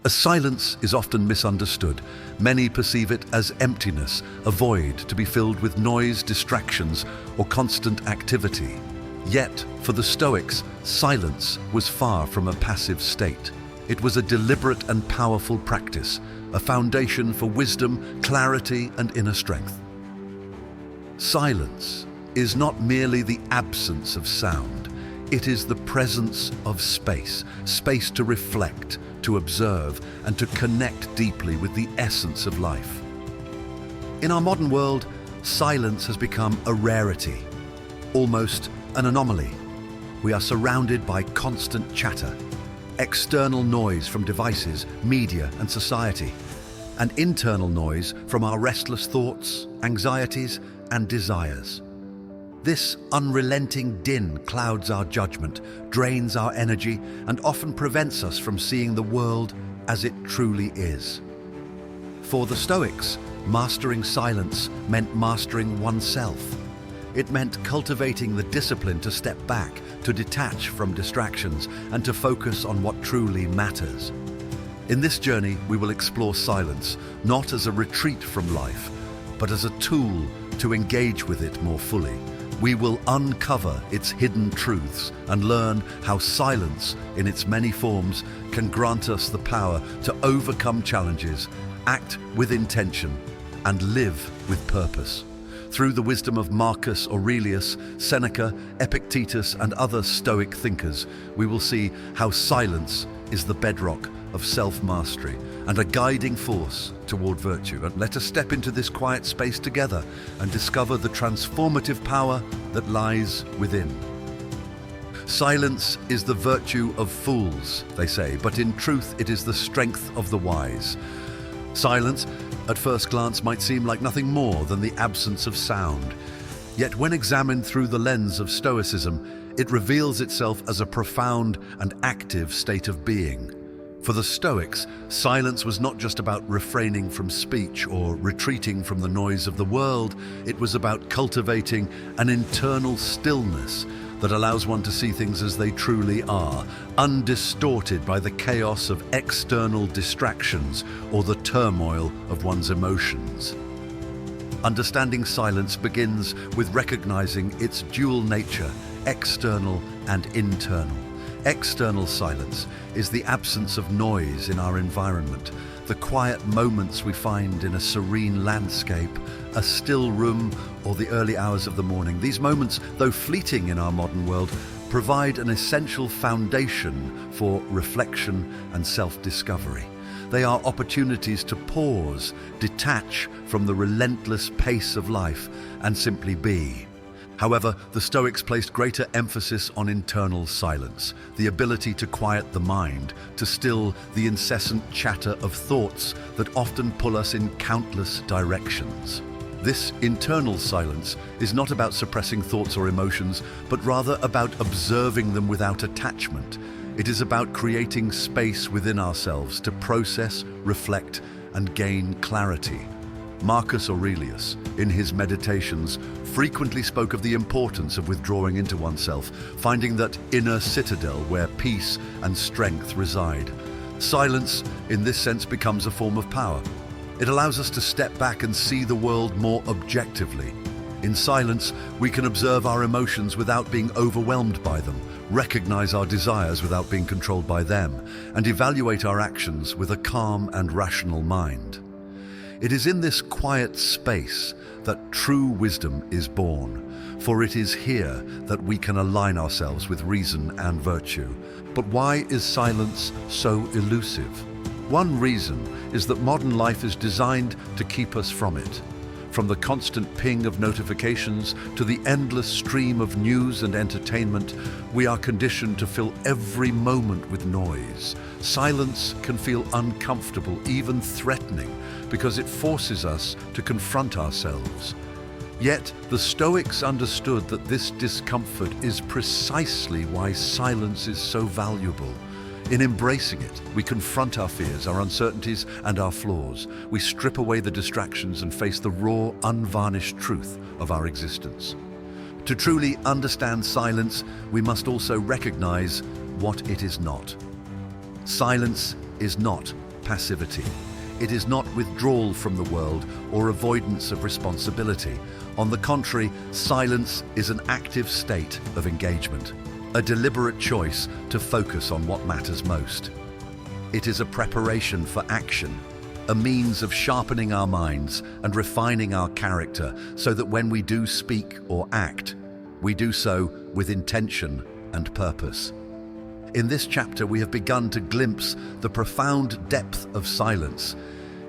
As silence is often misunderstood, many perceive it as emptiness, a void to be filled with noise, distractions, or constant activity. Yet, for the Stoics, silence was far from a passive state. It was a deliberate and powerful practice, a foundation for wisdom, clarity, and inner strength. Silence is not merely the absence of sound. It is the presence of space, space to reflect, to observe, and to connect deeply with the essence of life. In our modern world, silence has become a rarity, almost an anomaly. We are surrounded by constant chatter, external noise from devices, media, and society, and internal noise from our restless thoughts, anxieties, and desires. This unrelenting din clouds our judgment, drains our energy, and often prevents us from seeing the world as it truly is. For the Stoics, mastering silence meant mastering oneself. It meant cultivating the discipline to step back, to detach from distractions, and to focus on what truly matters. In this journey, we will explore silence, not as a retreat from life, but as a tool to engage with it more fully. We will uncover its hidden truths and learn how silence, in its many forms, can grant us the power to overcome challenges, act with intention, and live with purpose. Through the wisdom of Marcus Aurelius, Seneca, Epictetus, and other Stoic thinkers, we will see how silence is the bedrock of self-mastery and a guiding force toward virtue. And let us step into this quiet space together and discover the transformative power that lies within. Silence is the virtue of fools, they say, but in truth it is the strength of the wise. Silence, at first glance, might seem like nothing more than the absence of sound. Yet when examined through the lens of Stoicism, it reveals itself as a profound and active state of being. For the Stoics, silence was not just about refraining from speech or retreating from the noise of the world. It was about cultivating an internal stillness that allows one to see things as they truly are, undistorted by the chaos of external distractions or the turmoil of one's emotions. Understanding silence begins with recognizing its dual nature, external and internal. External silence is the absence of noise in our environment, the quiet moments we find in a serene landscape, a still room, or the early hours of the morning. These moments, though fleeting in our modern world, provide an essential foundation for reflection and self-discovery. They are opportunities to pause, detach from the relentless pace of life, and simply be. However, the Stoics placed greater emphasis on internal silence, the ability to quiet the mind, to still the incessant chatter of thoughts that often pull us in countless directions. This internal silence is not about suppressing thoughts or emotions, but rather about observing them without attachment. It is about creating space within ourselves to process, reflect, and gain clarity. Marcus Aurelius, in his Meditations, frequently spoke of the importance of withdrawing into oneself, finding that inner citadel where peace and strength reside. Silence, in this sense, becomes a form of power. It allows us to step back and see the world more objectively. In silence, we can observe our emotions without being overwhelmed by them, recognize our desires without being controlled by them, and evaluate our actions with a calm and rational mind. It is in this quiet space that true wisdom is born, for it is here that we can align ourselves with reason and virtue. But why is silence so elusive? One reason is that modern life is designed to keep us from it. From the constant ping of notifications to the endless stream of news and entertainment, we are conditioned to fill every moment with noise. Silence can feel uncomfortable, even threatening, because it forces us to confront ourselves. Yet, the Stoics understood that this discomfort is precisely why silence is so valuable. In embracing it, we confront our fears, our uncertainties, and our flaws. We strip away the distractions and face the raw, unvarnished truth of our existence. To truly understand silence, we must also recognize what it is not. Silence is not passivity. It is not withdrawal from the world or avoidance of responsibility. On the contrary, silence is an active state of engagement, a deliberate choice to focus on what matters most. It is a preparation for action, a means of sharpening our minds and refining our character so that when we do speak or act, we do so with intention and purpose. In this chapter, we have begun to glimpse the profound depth of silence.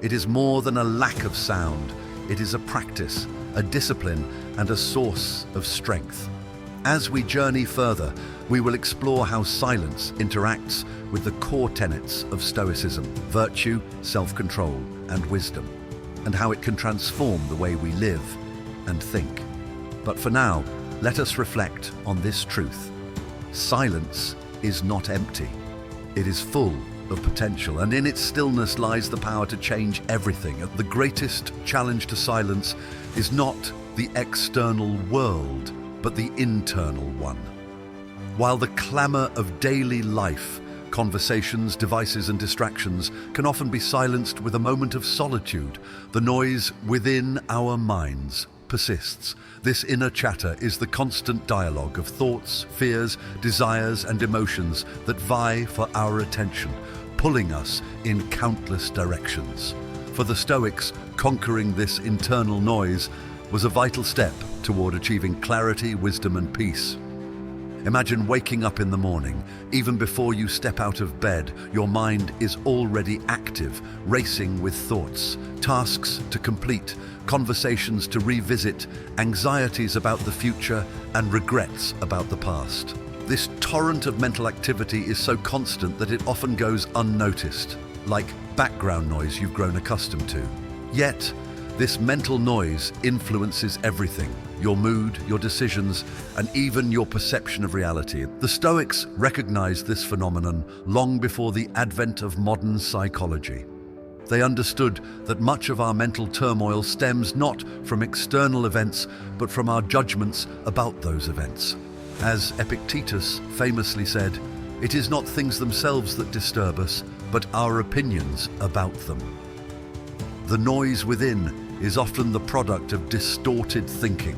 It is more than a lack of sound. It is a practice, a discipline, and a source of strength. As we journey further, we will explore how silence interacts with the core tenets of Stoicism: virtue, self-control, and wisdom, and how it can transform the way we live and think. But for now, let us reflect on this truth. Silence is not empty. It is full of potential, and in its stillness lies the power to change everything. The greatest challenge to silence is not the external world, but the internal one. While the clamor of daily life, conversations, devices, and distractions can often be silenced with a moment of solitude, the noise within our minds persists. This inner chatter is the constant dialogue of thoughts, fears, desires, and emotions that vie for our attention, pulling us in countless directions. For the Stoics, conquering this internal noise was a vital step toward achieving clarity, wisdom, and peace. Imagine waking up in the morning. Even before you step out of bed, your mind is already active, racing with thoughts, tasks to complete, conversations to revisit, anxieties about the future, and regrets about the past. This torrent of mental activity is so constant that it often goes unnoticed, like background noise you've grown accustomed to. Yet, this mental noise influences everything: your mood, your decisions, and even your perception of reality. The Stoics recognized this phenomenon long before the advent of modern psychology. They understood that much of our mental turmoil stems not from external events, but from our judgments about those events. As Epictetus famously said, "It is not things themselves that disturb us, but our opinions about them." The noise within is often the product of distorted thinking,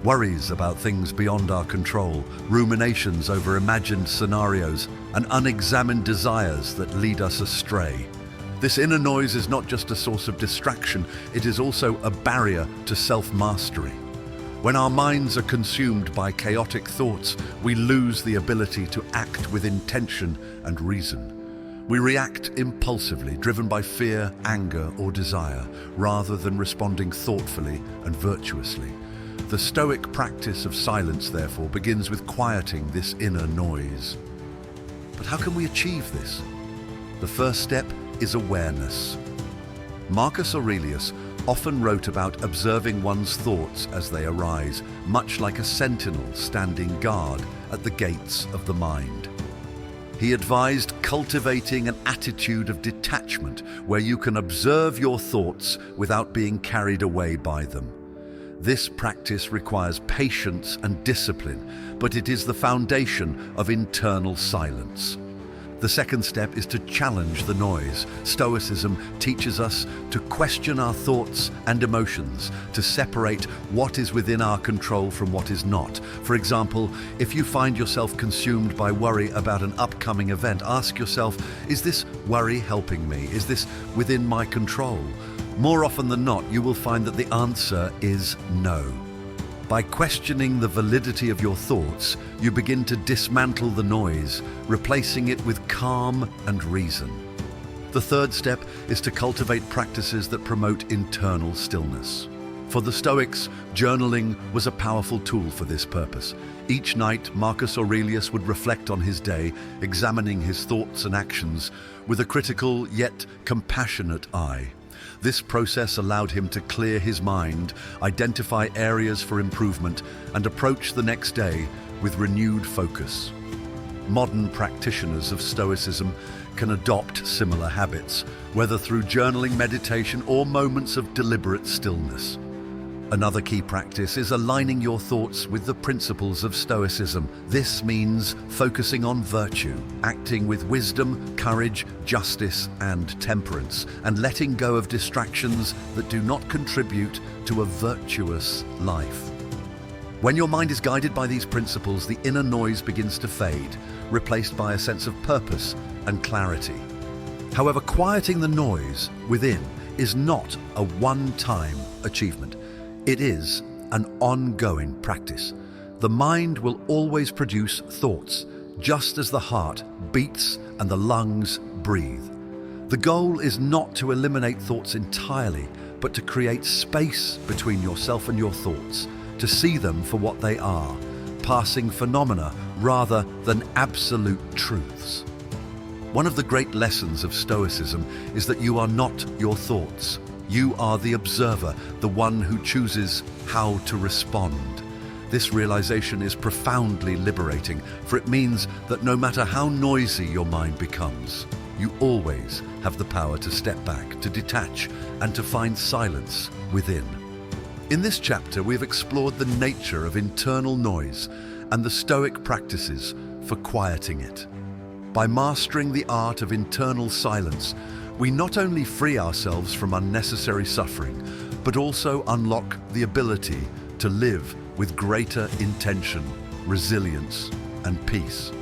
worries about things beyond our control, ruminations over imagined scenarios, and unexamined desires that lead us astray. This inner noise is not just a source of distraction, it is also a barrier to self-mastery. When our minds are consumed by chaotic thoughts, we lose the ability to act with intention and reason. We react impulsively, driven by fear, anger, or desire, rather than responding thoughtfully and virtuously. The Stoic practice of silence, therefore, begins with quieting this inner noise. But how can we achieve this? The first step is awareness. Marcus Aurelius often wrote about observing one's thoughts as they arise, much like a sentinel standing guard at the gates of the mind. He advised cultivating an attitude of detachment where you can observe your thoughts without being carried away by them. This practice requires patience and discipline, but it is the foundation of internal silence. The second step is to challenge the noise. Stoicism teaches us to question our thoughts and emotions, to separate what is within our control from what is not. For example, if you find yourself consumed by worry about an upcoming event, ask yourself, is this worry helping me? Is this within my control? More often than not, you will find that the answer is no. By questioning the validity of your thoughts, you begin to dismantle the noise, replacing it with calm and reason. The third step is to cultivate practices that promote internal stillness. For the Stoics, journaling was a powerful tool for this purpose. Each night, Marcus Aurelius would reflect on his day, examining his thoughts and actions with a critical yet compassionate eye. This process allowed him to clear his mind, identify areas for improvement, and approach the next day with renewed focus. Modern practitioners of Stoicism can adopt similar habits, whether through journaling, meditation, or moments of deliberate stillness. Another key practice is aligning your thoughts with the principles of Stoicism. This means focusing on virtue, acting with wisdom, courage, justice, and temperance, and letting go of distractions that do not contribute to a virtuous life. When your mind is guided by these principles, the inner noise begins to fade, replaced by a sense of purpose and clarity. However, quieting the noise within is not a one-time achievement. It is an ongoing practice. The mind will always produce thoughts, just as the heart beats and the lungs breathe. The goal is not to eliminate thoughts entirely, but to create space between yourself and your thoughts, to see them for what they are, passing phenomena rather than absolute truths. One of the great lessons of Stoicism is that you are not your thoughts. You are the observer, the one who chooses how to respond. This realization is profoundly liberating, for it means that no matter how noisy your mind becomes, you always have the power to step back, to detach, and to find silence within. In this chapter, we've explored the nature of internal noise and the Stoic practices for quieting it. By mastering the art of internal silence, we not only free ourselves from unnecessary suffering, but also unlock the ability to live with greater intention, resilience, and peace.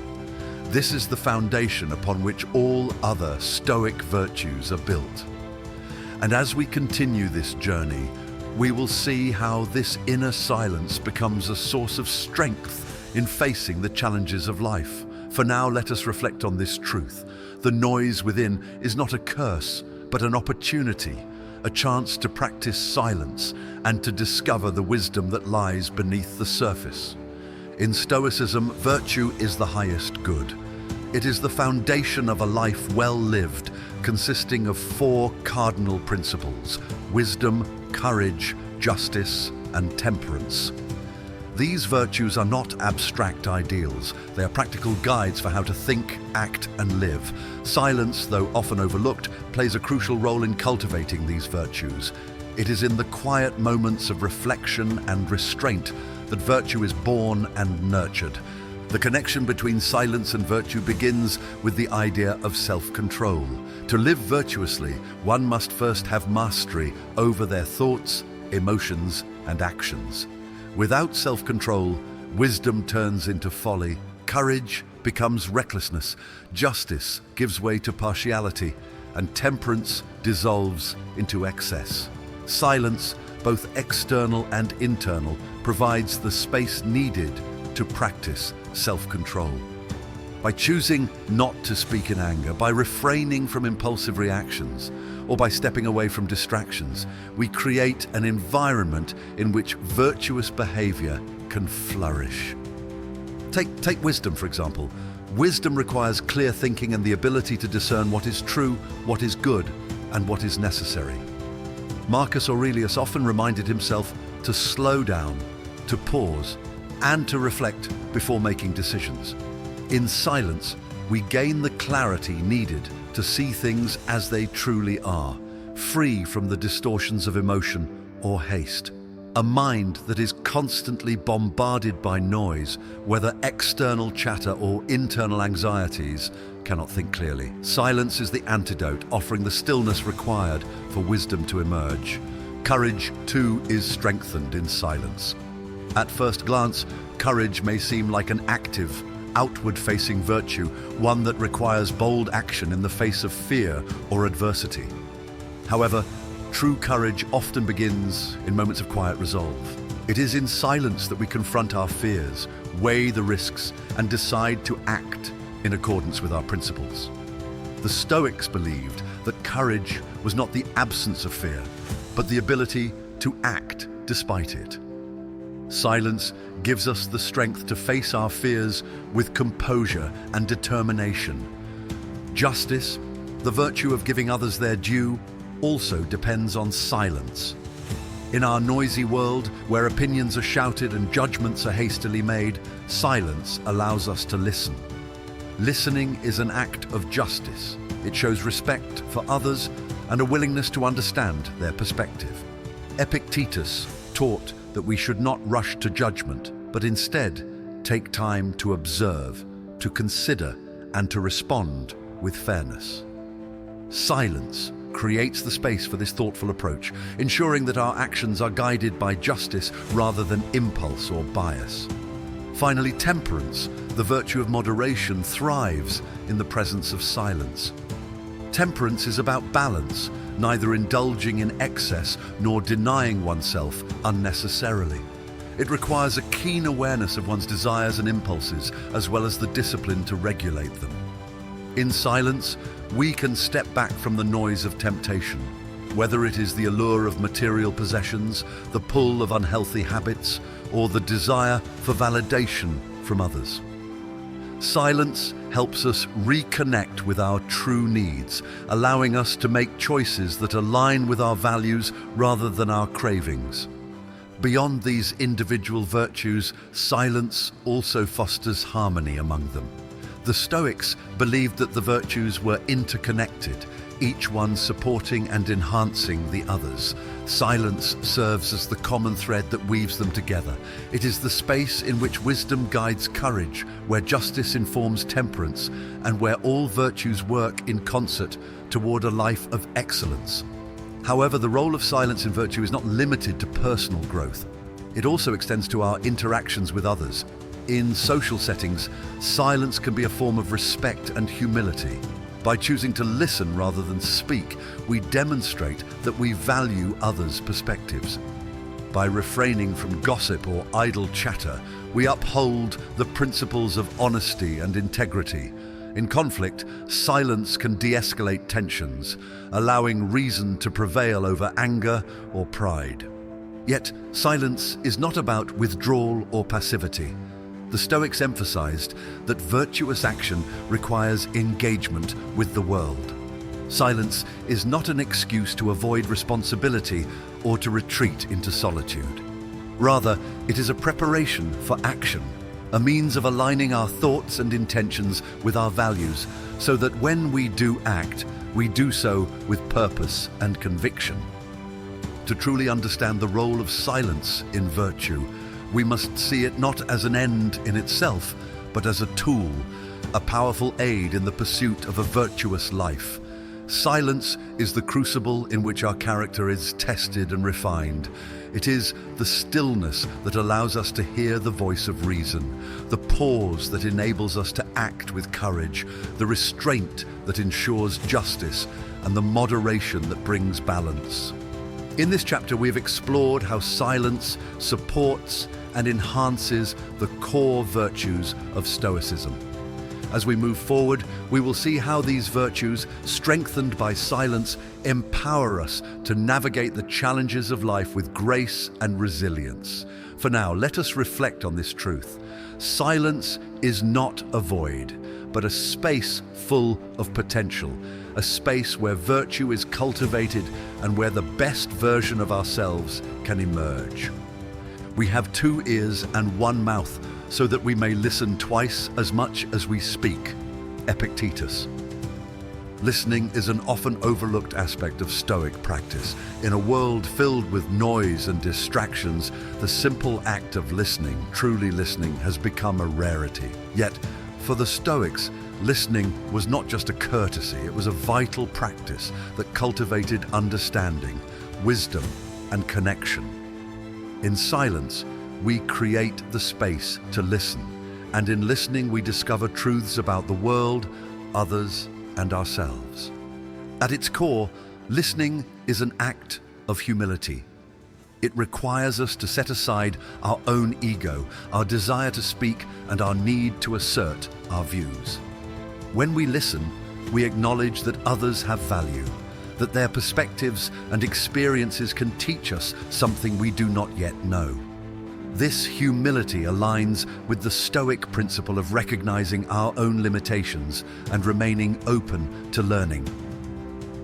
This is the foundation upon which all other Stoic virtues are built. And as we continue this journey, we will see how this inner silence becomes a source of strength in facing the challenges of life. For now, let us reflect on this truth. The noise within is not a curse, but an opportunity, a chance to practice silence and to discover the wisdom that lies beneath the surface. In Stoicism, virtue is the highest good. It is the foundation of a life well lived, consisting of 4 cardinal principles: wisdom, courage, justice, and temperance. These virtues are not abstract ideals. They are practical guides for how to think, act, and live. Silence, though often overlooked, plays a crucial role in cultivating these virtues. It is in the quiet moments of reflection and restraint that virtue is born and nurtured. The connection between silence and virtue begins with the idea of self-control. To live virtuously, one must first have mastery over their thoughts, emotions, and actions. Without self-control, wisdom turns into folly, courage becomes recklessness, justice gives way to partiality, and temperance dissolves into excess. Silence, both external and internal, provides the space needed to practice self-control. By choosing not to speak in anger, by refraining from impulsive reactions, or by stepping away from distractions, we create an environment in which virtuous behavior can flourish. Take wisdom, for example. Wisdom requires clear thinking and the ability to discern what is true, what is good, and what is necessary. Marcus Aurelius often reminded himself to slow down, to pause, and to reflect before making decisions. In silence, we gain the clarity needed to see things as they truly are, free from the distortions of emotion or haste. A mind that is constantly bombarded by noise, whether external chatter or internal anxieties, cannot think clearly. Silence is the antidote, offering the stillness required for wisdom to emerge. Courage, too, is strengthened in silence. At first glance, courage may seem like an active, outward-facing virtue, one that requires bold action in the face of fear or adversity. However, true courage often begins in moments of quiet resolve. It is in silence that we confront our fears, weigh the risks, and decide to act in accordance with our principles. The Stoics believed that courage was not the absence of fear, but the ability to act despite it. Silence gives us the strength to face our fears with composure and determination. Justice, the virtue of giving others their due, also depends on silence. In our noisy world, where opinions are shouted and judgments are hastily made, silence allows us to listen. Listening is an act of justice. It shows respect for others and a willingness to understand their perspective. Epictetus taught that we should not rush to judgment, but instead take time to observe, to consider, and to respond with fairness. Silence creates the space for this thoughtful approach, ensuring that our actions are guided by justice rather than impulse or bias. Finally, temperance, the virtue of moderation, thrives in the presence of silence. Temperance is about balance, neither indulging in excess nor denying oneself unnecessarily. It requires a keen awareness of one's desires and impulses, as well as the discipline to regulate them. In silence, we can step back from the noise of temptation, whether it is the allure of material possessions, the pull of unhealthy habits, or the desire for validation from others. Silence helps us reconnect with our true needs, allowing us to make choices that align with our values rather than our cravings. Beyond these individual virtues, silence also fosters harmony among them. The Stoics believed that the virtues were interconnected, each one supporting and enhancing the others. Silence serves as the common thread that weaves them together. It is the space in which wisdom guides courage, where justice informs temperance, and where all virtues work in concert toward a life of excellence. However, the role of silence in virtue is not limited to personal growth. It also extends to our interactions with others. In social settings, silence can be a form of respect and humility. By choosing to listen rather than speak, we demonstrate that we value others' perspectives. By refraining from gossip or idle chatter, we uphold the principles of honesty and integrity. In conflict, silence can de-escalate tensions, allowing reason to prevail over anger or pride. Yet, silence is not about withdrawal or passivity. The Stoics emphasized that virtuous action requires engagement with the world. Silence is not an excuse to avoid responsibility or to retreat into solitude. Rather, it is a preparation for action, a means of aligning our thoughts and intentions with our values, so that when we do act, we do so with purpose and conviction. To truly understand the role of silence in virtue, we must see it not as an end in itself, but as a tool, a powerful aid in the pursuit of a virtuous life. Silence is the crucible in which our character is tested and refined. It is the stillness that allows us to hear the voice of reason, the pause that enables us to act with courage, the restraint that ensures justice, and the moderation that brings balance. In this chapter, we have explored how silence supports and enhances the core virtues of Stoicism. As we move forward, we will see how these virtues, strengthened by silence, empower us to navigate the challenges of life with grace and resilience. For now, let us reflect on this truth. Silence is not a void, but a space full of potential, a space where virtue is cultivated and where the best version of ourselves can emerge. We have 2 ears and 1 mouth, so that we may listen twice as much as we speak. Epictetus. Listening is an often overlooked aspect of Stoic practice. In a world filled with noise and distractions, the simple act of listening, truly listening, has become a rarity. Yet, for the Stoics, listening was not just a courtesy, it was a vital practice that cultivated understanding, wisdom, and connection. In silence, we create the space to listen, and in listening we discover truths about the world, others, and ourselves. At its core, listening is an act of humility. It requires us to set aside our own ego, our desire to speak, and our need to assert our views. When we listen, we acknowledge that others have value, that their perspectives and experiences can teach us something we do not yet know. This humility aligns with the Stoic principle of recognizing our own limitations and remaining open to learning.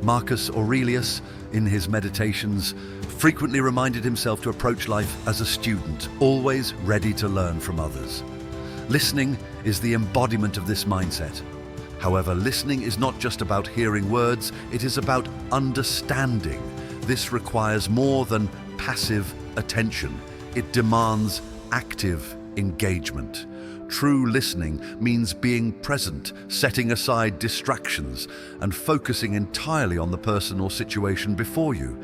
Marcus Aurelius, in his Meditations, frequently reminded himself to approach life as a student, always ready to learn from others. Listening is the embodiment of this mindset. However, listening is not just about hearing words, it is about understanding. This requires more than passive attention, it demands active engagement. True listening means being present, setting aside distractions, and focusing entirely on the person or situation before you.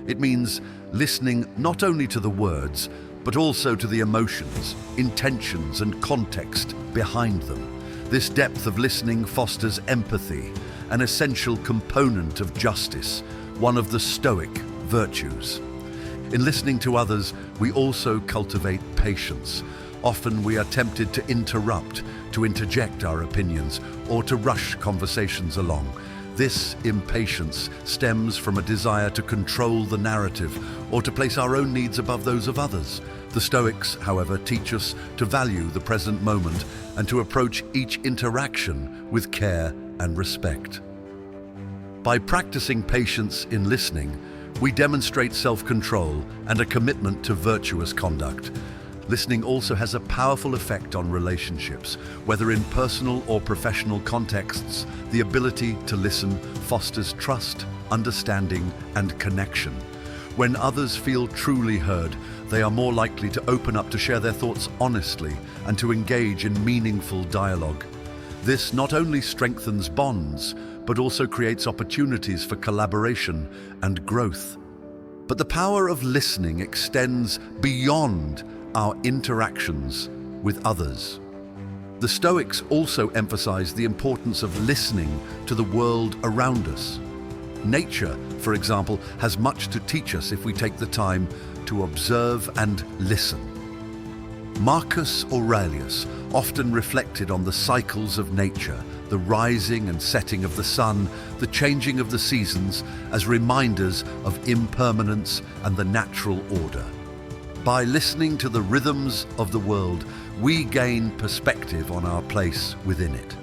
It means listening not only to the words, but also to the emotions, intentions, and context behind them. This depth of listening fosters empathy, an essential component of justice, one of the Stoic virtues. In listening to others, we also cultivate patience. Often we are tempted to interrupt, to interject our opinions, or to rush conversations along. This impatience stems from a desire to control the narrative or to place our own needs above those of others. The Stoics, however, teach us to value the present moment and to approach each interaction with care and respect. By practicing patience in listening, we demonstrate self-control and a commitment to virtuous conduct. Listening also has a powerful effect on relationships. Whether in personal or professional contexts, the ability to listen fosters trust, understanding, and connection. When others feel truly heard, they are more likely to open up to share their thoughts honestly and to engage in meaningful dialogue. This not only strengthens bonds, but also creates opportunities for collaboration and growth. But the power of listening extends beyond our interactions with others. The Stoics also emphasize the importance of listening to the world around us. Nature, for example, has much to teach us if we take the time to observe and listen. Marcus Aurelius often reflected on the cycles of nature, the rising and setting of the sun, the changing of the seasons, as reminders of impermanence and the natural order. By listening to the rhythms of the world, we gain perspective on our place within it.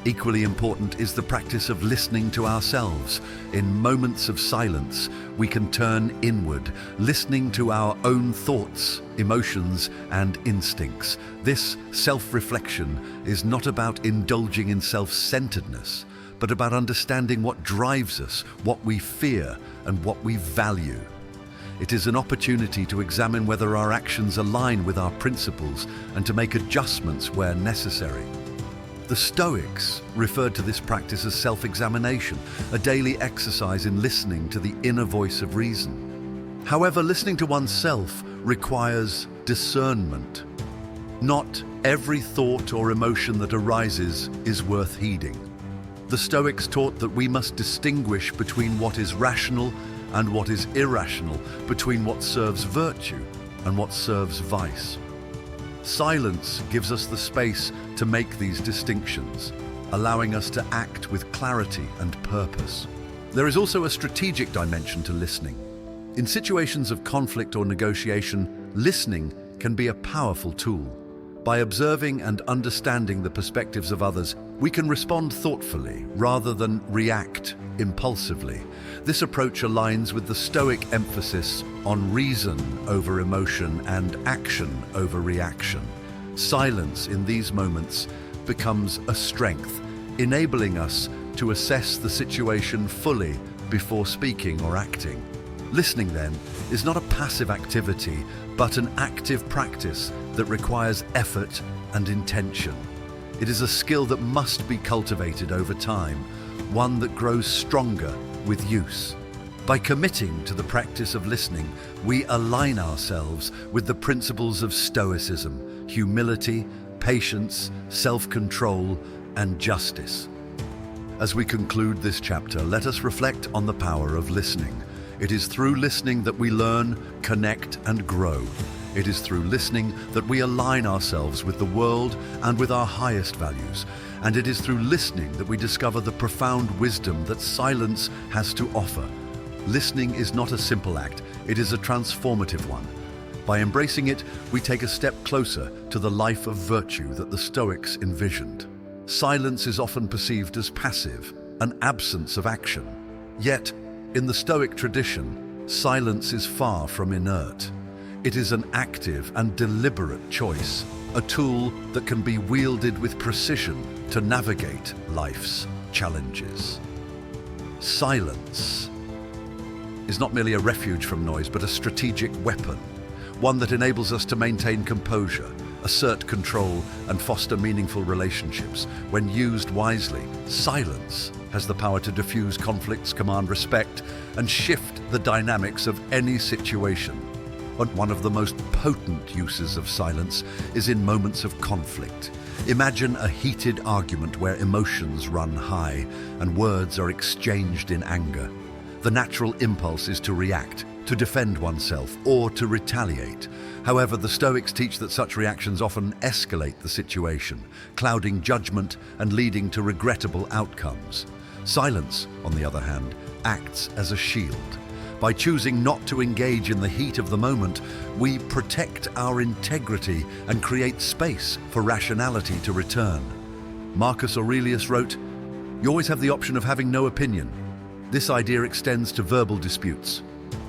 Equally important is the practice of listening to ourselves. In moments of silence, we can turn inward, listening to our own thoughts, emotions, and instincts. This self-reflection is not about indulging in self-centeredness, but about understanding what drives us, what we fear, and what we value. It is an opportunity to examine whether our actions align with our principles and to make adjustments where necessary. The Stoics referred to this practice as self-examination, a daily exercise in listening to the inner voice of reason. However, listening to oneself requires discernment. Not every thought or emotion that arises is worth heeding. The Stoics taught that we must distinguish between what is rational and what is irrational, between what serves virtue and what serves vice. Silence gives us the space to make these distinctions, allowing us to act with clarity and purpose. There is also a strategic dimension to listening. In situations of conflict or negotiation, listening can be a powerful tool. By observing and understanding the perspectives of others, we can respond thoughtfully rather than react impulsively. This approach aligns with the Stoic emphasis on reason over emotion and action over reaction. Silence in these moments becomes a strength, enabling us to assess the situation fully before speaking or acting. Listening, then, is not a passive activity, but an active practice that requires effort and intention. It is a skill that must be cultivated over time, one that grows stronger with use. By committing to the practice of listening, we align ourselves with the principles of Stoicism: humility, patience, self-control, and justice. As we conclude this chapter, let us reflect on the power of listening. It is through listening that we learn, connect, and grow. It is through listening that we align ourselves with the world and with our highest values. And it is through listening that we discover the profound wisdom that silence has to offer. Listening is not a simple act, it is a transformative one. By embracing it, we take a step closer to the life of virtue that the Stoics envisioned. Silence is often perceived as passive, an absence of action. Yet, in the Stoic tradition, silence is far from inert. It is an active and deliberate choice, a tool that can be wielded with precision to navigate life's challenges. Silence. is not merely a refuge from noise, but a strategic weapon, one that enables us to maintain composure, assert control, and foster meaningful relationships. When used wisely, silence has the power to diffuse conflicts, command respect, and shift the dynamics of any situation. But one of the most potent uses of silence is in moments of conflict. Imagine a heated argument where emotions run high and words are exchanged in anger. The natural impulse is to react, to defend oneself, or to retaliate. However, the Stoics teach that such reactions often escalate the situation, clouding judgment and leading to regrettable outcomes. Silence, on the other hand, acts as a shield. By choosing not to engage in the heat of the moment, we protect our integrity and create space for rationality to return. Marcus Aurelius wrote, "You always have the option of having no opinion." This idea extends to verbal disputes.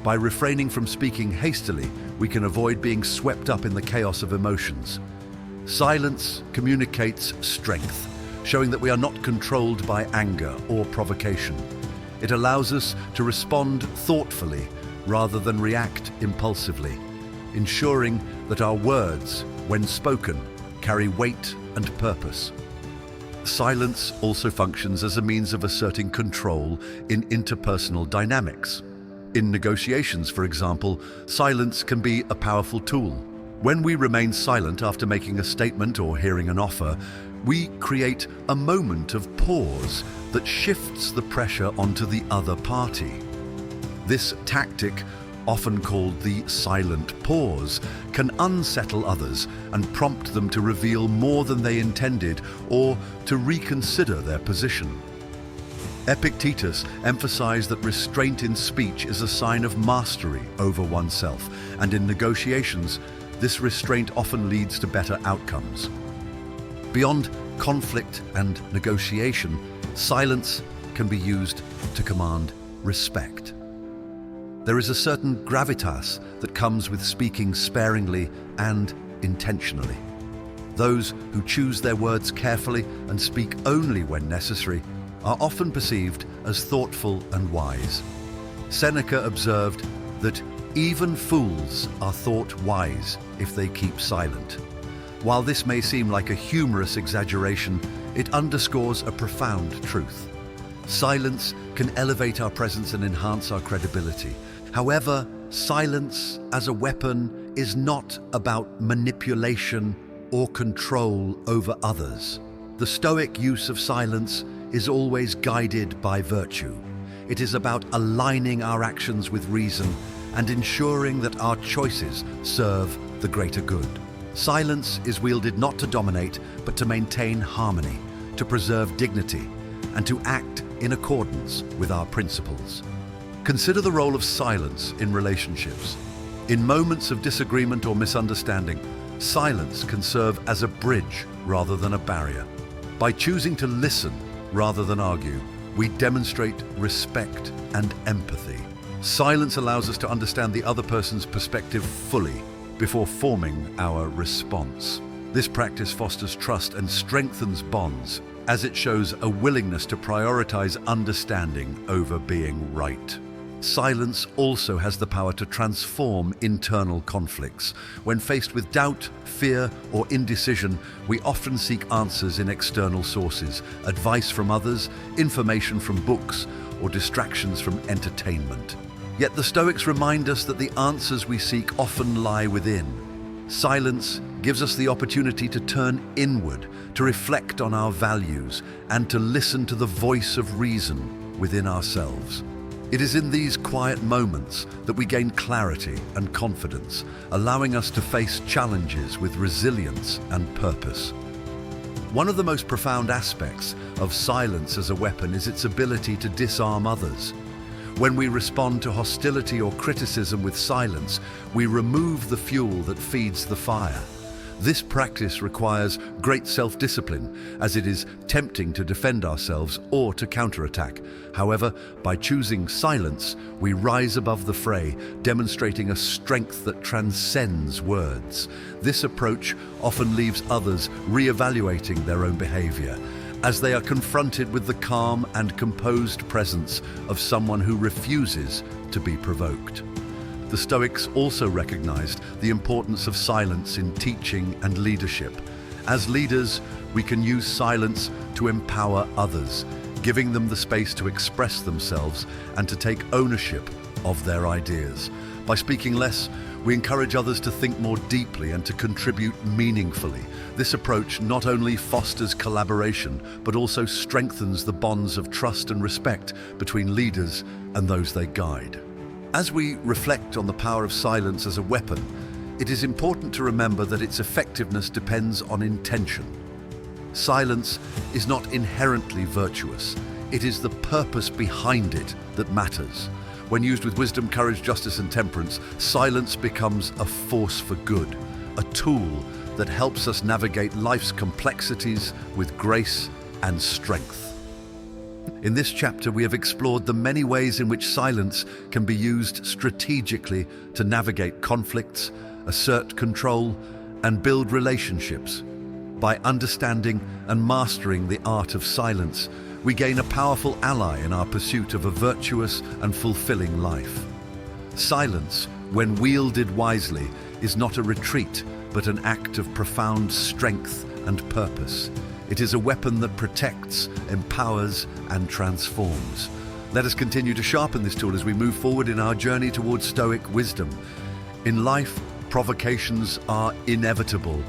By refraining from speaking hastily, we can avoid being swept up in the chaos of emotions. Silence communicates strength, showing that we are not controlled by anger or provocation. It allows us to respond thoughtfully rather than react impulsively, ensuring that our words, when spoken, carry weight and purpose. Silence also functions as a means of asserting control in interpersonal dynamics. In negotiations, for example, silence can be a powerful tool. When we remain silent after making a statement or hearing an offer, we create a moment of pause that shifts the pressure onto the other party. This tactic, often called the silent pause, can unsettle others and prompt them to reveal more than they intended or to reconsider their position. Epictetus emphasized that restraint in speech is a sign of mastery over oneself, and in negotiations, this restraint often leads to better outcomes. Beyond conflict and negotiation, silence can be used to command respect. There is a certain gravitas that comes with speaking sparingly and intentionally. Those who choose their words carefully and speak only when necessary are often perceived as thoughtful and wise. Seneca observed that even fools are thought wise if they keep silent. While this may seem like a humorous exaggeration, it underscores a profound truth. Silence can elevate our presence and enhance our credibility. However, silence as a weapon is not about manipulation or control over others. The Stoic use of silence is always guided by virtue. It is about aligning our actions with reason and ensuring that our choices serve the greater good. Silence is wielded not to dominate, but to maintain harmony, to preserve dignity, and to act in accordance with our principles. Consider the role of silence in relationships. In moments of disagreement or misunderstanding, silence can serve as a bridge rather than a barrier. By choosing to listen rather than argue, we demonstrate respect and empathy. Silence allows us to understand the other person's perspective fully before forming our response. This practice fosters trust and strengthens bonds, as it shows a willingness to prioritize understanding over being right. Silence also has the power to transform internal conflicts. When faced with doubt, fear, or indecision, we often seek answers in external sources, advice from others, information from books, or distractions from entertainment. Yet the Stoics remind us that the answers we seek often lie within. Silence gives us the opportunity to turn inward, to reflect on our values, and to listen to the voice of reason within ourselves. It is in these quiet moments that we gain clarity and confidence, allowing us to face challenges with resilience and purpose. One of the most profound aspects of silence as a weapon is its ability to disarm others. When we respond to hostility or criticism with silence, we remove the fuel that feeds the fire. This practice requires great self-discipline, as it is tempting to defend ourselves or to counterattack. However, by choosing silence, we rise above the fray, demonstrating a strength that transcends words. This approach often leaves others re-evaluating their own behavior, as they are confronted with the calm and composed presence of someone who refuses to be provoked. The Stoics also recognized the importance of silence in teaching and leadership. As leaders, we can use silence to empower others, giving them the space to express themselves and to take ownership of their ideas. By speaking less, we encourage others to think more deeply and to contribute meaningfully. This approach not only fosters collaboration, but also strengthens the bonds of trust and respect between leaders and those they guide. As we reflect on the power of silence as a weapon, it is important to remember that its effectiveness depends on intention. Silence is not inherently virtuous. It is the purpose behind it that matters. When used with wisdom, courage, justice, and temperance, silence becomes a force for good, a tool that helps us navigate life's complexities with grace and strength. In this chapter, we have explored the many ways in which silence can be used strategically to navigate conflicts, assert control, and build relationships. By understanding and mastering the art of silence, we gain a powerful ally in our pursuit of a virtuous and fulfilling life. Silence, when wielded wisely, is not a retreat, but an act of profound strength and purpose. It is a weapon that protects, empowers, and transforms. Let us continue to sharpen this tool as we move forward in our journey towards Stoic wisdom. In life, provocations are inevitable.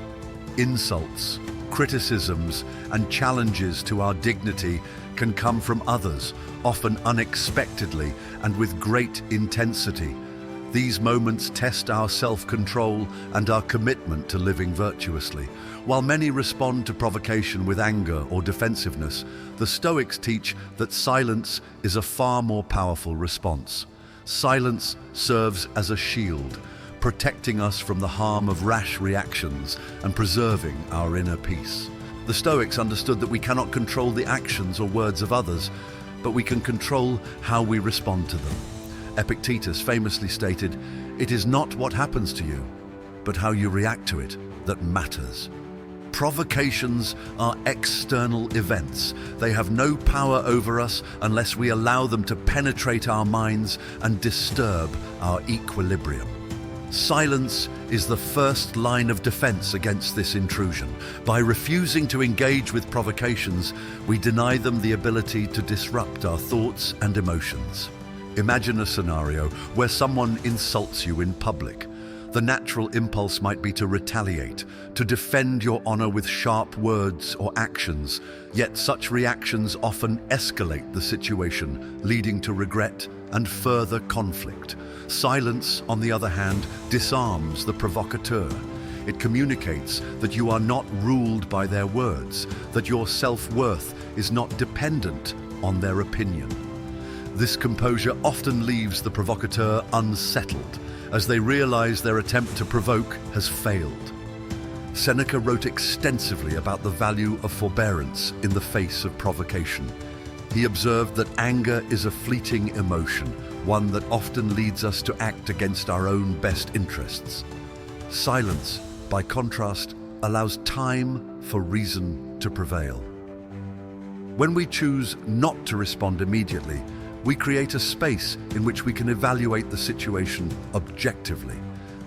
Insults, criticisms, and challenges to our dignity can come from others, often unexpectedly and with great intensity. These moments test our self-control and our commitment to living virtuously. While many respond to provocation with anger or defensiveness, the Stoics teach that silence is a far more powerful response. Silence serves as a shield, protecting us from the harm of rash reactions and preserving our inner peace. The Stoics understood that we cannot control the actions or words of others, but we can control how we respond to them. Epictetus famously stated, "It is not what happens to you, but how you react to it that matters." Provocations are external events. They have no power over us unless we allow them to penetrate our minds and disturb our equilibrium. Silence is the first line of defense against this intrusion. By refusing to engage with provocations, we deny them the ability to disrupt our thoughts and emotions. Imagine a scenario where someone insults you in public. The natural impulse might be to retaliate, to defend your honor with sharp words or actions, yet such reactions often escalate the situation, leading to regret and further conflict. Silence, on the other hand, disarms the provocateur. It communicates that you are not ruled by their words, that your self-worth is not dependent on their opinion. This composure often leaves the provocateur unsettled, as they realize their attempt to provoke has failed. Seneca wrote extensively about the value of forbearance in the face of provocation. He observed that anger is a fleeting emotion, one that often leads us to act against our own best interests. Silence, by contrast, allows time for reason to prevail. When we choose not to respond immediately, we create a space in which we can evaluate the situation objectively.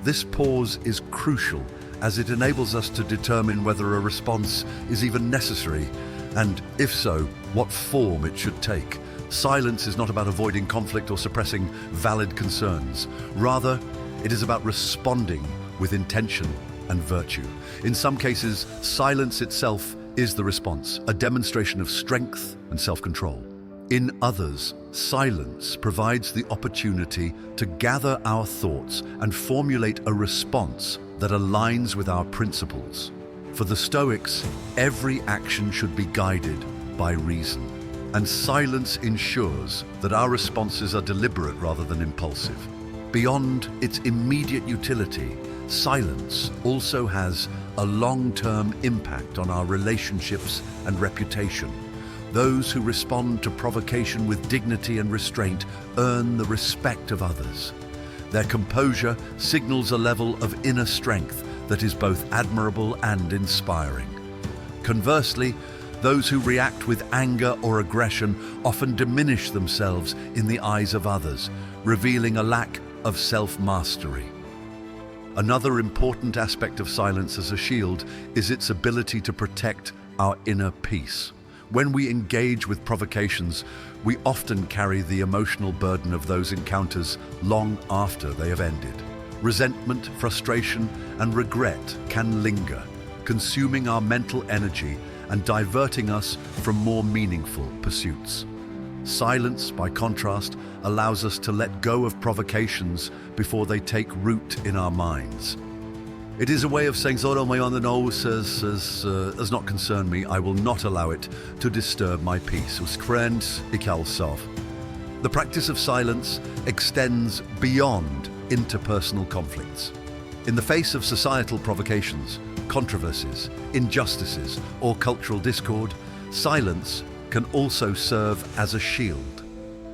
This pause is crucial, as it enables us to determine whether a response is even necessary, and if so, what form it should take. Silence is not about avoiding conflict or suppressing valid concerns. Rather, it is about responding with intention and virtue. In some cases, silence itself is the response, a demonstration of strength and self-control. In others, silence provides the opportunity to gather our thoughts and formulate a response that aligns with our principles. For the Stoics, every action should be guided by reason, and silence ensures that our responses are deliberate rather than impulsive. Beyond its immediate utility, silence also has a long-term impact on our relationships and reputation. Those who respond to provocation with dignity and restraint earn the respect of others. Their composure signals a level of inner strength that is both admirable and inspiring. Conversely, Those who react with anger or aggression often diminish themselves in the eyes of others, revealing a lack of self-mastery. Another important aspect of silence as a shield is its ability to protect our inner peace. When we engage with provocations, we often carry the emotional burden of those encounters long after they have ended. Resentment, frustration, and regret can linger, consuming our mental energy and diverting us from more meaningful pursuits. Silence, by contrast, allows us to let go of provocations before they take root in our minds. It is a way of saying, "Zoro my on the nose does not concern me. I will not allow it to disturb my peace." The practice of silence extends beyond interpersonal conflicts. In the face of societal provocations, controversies, injustices, or cultural discord, silence can also serve as a shield.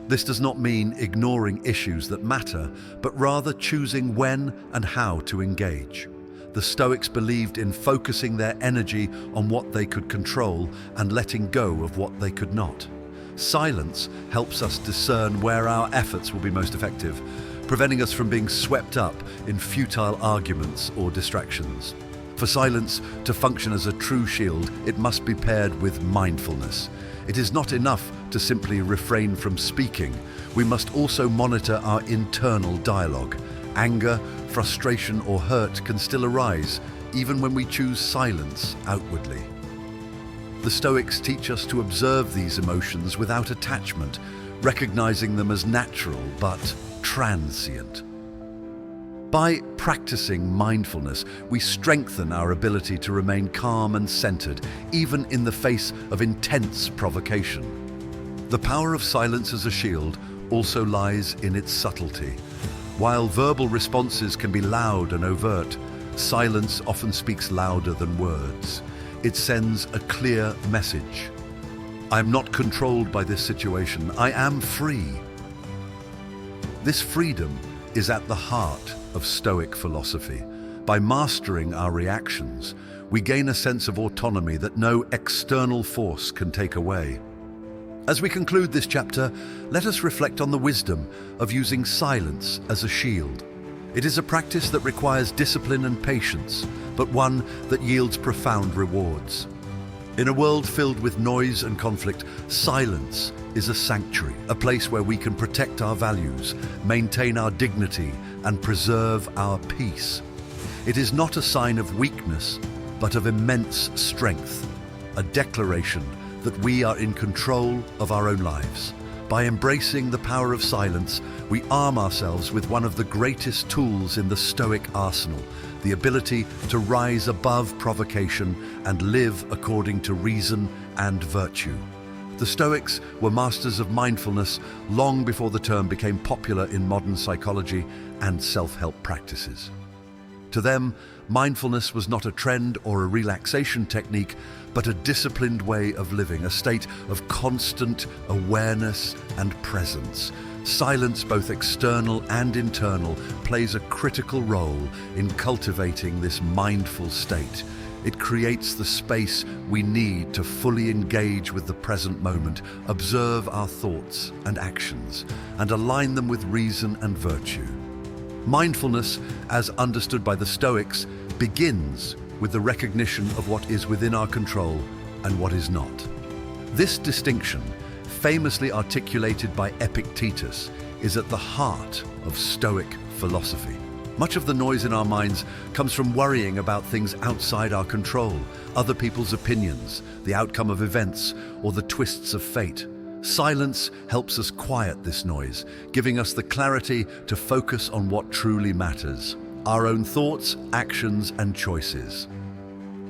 This does not mean ignoring issues that matter, but rather choosing when and how to engage. The Stoics believed in focusing their energy on what they could control and letting go of what they could not. Silence helps us discern where our efforts will be most effective, preventing us from being swept up in futile arguments or distractions. For silence to function as a true shield, it must be paired with mindfulness. It is not enough to simply refrain from speaking. We must also monitor our internal dialogue. Anger, frustration, or hurt can still arise, even when we choose silence outwardly. The Stoics teach us to observe these emotions without attachment, recognizing them as natural but transient. By practicing mindfulness, we strengthen our ability to remain calm and centered, even in the face of intense provocation. The power of silence as a shield also lies in its subtlety. While verbal responses can be loud and overt, silence often speaks louder than words. It sends a clear message. I am not controlled by this situation. I am free. This freedom is at the heart of Stoic philosophy. By mastering our reactions, we gain a sense of autonomy that no external force can take away. As we conclude this chapter, let us reflect on the wisdom of using silence as a shield. It is a practice that requires discipline and patience, but one that yields profound rewards. In a world filled with noise and conflict, silence is a sanctuary, a place where we can protect our values, maintain our dignity, and preserve our peace. It is not a sign of weakness, but of immense strength, a declaration that we are in control of our own lives. By embracing the power of silence, we arm ourselves with one of the greatest tools in the Stoic arsenal, the ability to rise above provocation and live according to reason and virtue. The Stoics were masters of mindfulness long before the term became popular in modern psychology and self-help practices. To them, mindfulness was not a trend or a relaxation technique, but a disciplined way of living, a state of constant awareness and presence. Silence, both external and internal, plays a critical role in cultivating this mindful state. It creates the space we need to fully engage with the present moment, observe our thoughts and actions, and align them with reason and virtue. Mindfulness, as understood by the Stoics, begins with the recognition of what is within our control and what is not. This distinction, famously articulated by Epictetus, is at the heart of Stoic philosophy. Much of the noise in our minds comes from worrying about things outside our control, other people's opinions, the outcome of events, or the twists of fate. Silence helps us quiet this noise, giving us the clarity to focus on what truly matters: our own thoughts, actions, and choices.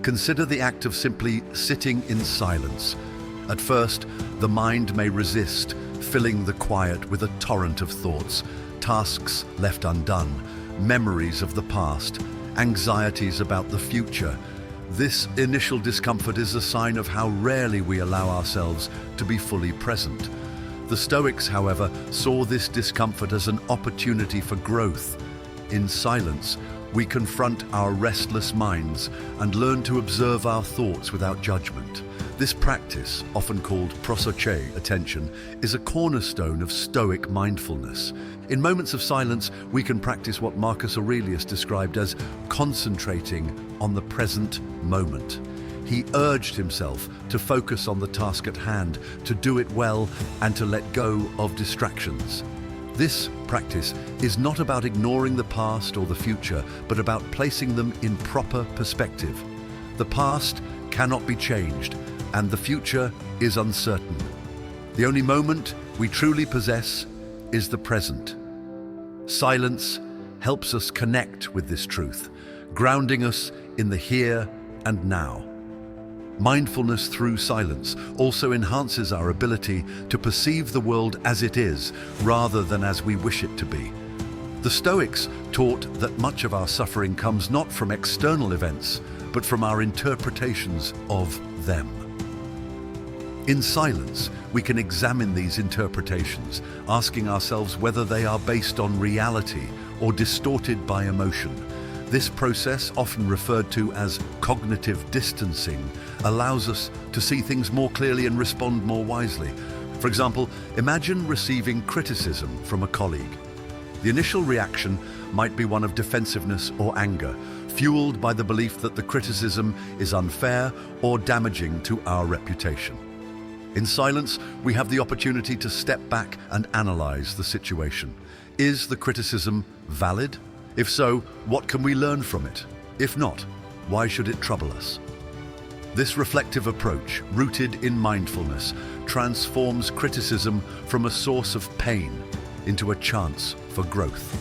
Consider the act of simply sitting in silence. At first, the mind may resist, filling the quiet with a torrent of thoughts, tasks left undone, memories of the past, anxieties about the future. This initial discomfort is a sign of how rarely we allow ourselves to be fully present. The Stoics, however, saw this discomfort as an opportunity for growth. In silence, we confront our restless minds and learn to observe our thoughts without judgment. This practice, often called prosoche, attention, is a cornerstone of Stoic mindfulness. In moments of silence, we can practice what Marcus Aurelius described as concentrating on the present moment. He urged himself to focus on the task at hand, to do it well, and to let go of distractions. This practice is not about ignoring the past or the future, but about placing them in proper perspective. The past cannot be changed, and the future is uncertain. The only moment we truly possess is the present. Silence helps us connect with this truth, grounding us in the here and now. Mindfulness through silence also enhances our ability to perceive the world as it is, rather than as we wish it to be. The Stoics taught that much of our suffering comes not from external events, but from our interpretations of them. In silence, we can examine these interpretations, asking ourselves whether they are based on reality or distorted by emotion. This process, often referred to as cognitive distancing, allows us to see things more clearly and respond more wisely. For example, imagine receiving criticism from a colleague. The initial reaction might be one of defensiveness or anger, fueled by the belief that the criticism is unfair or damaging to our reputation. In silence, we have the opportunity to step back and analyze the situation. Is the criticism valid? If so, what can we learn from it? If not, why should it trouble us? This reflective approach, rooted in mindfulness, transforms criticism from a source of pain into a chance for growth.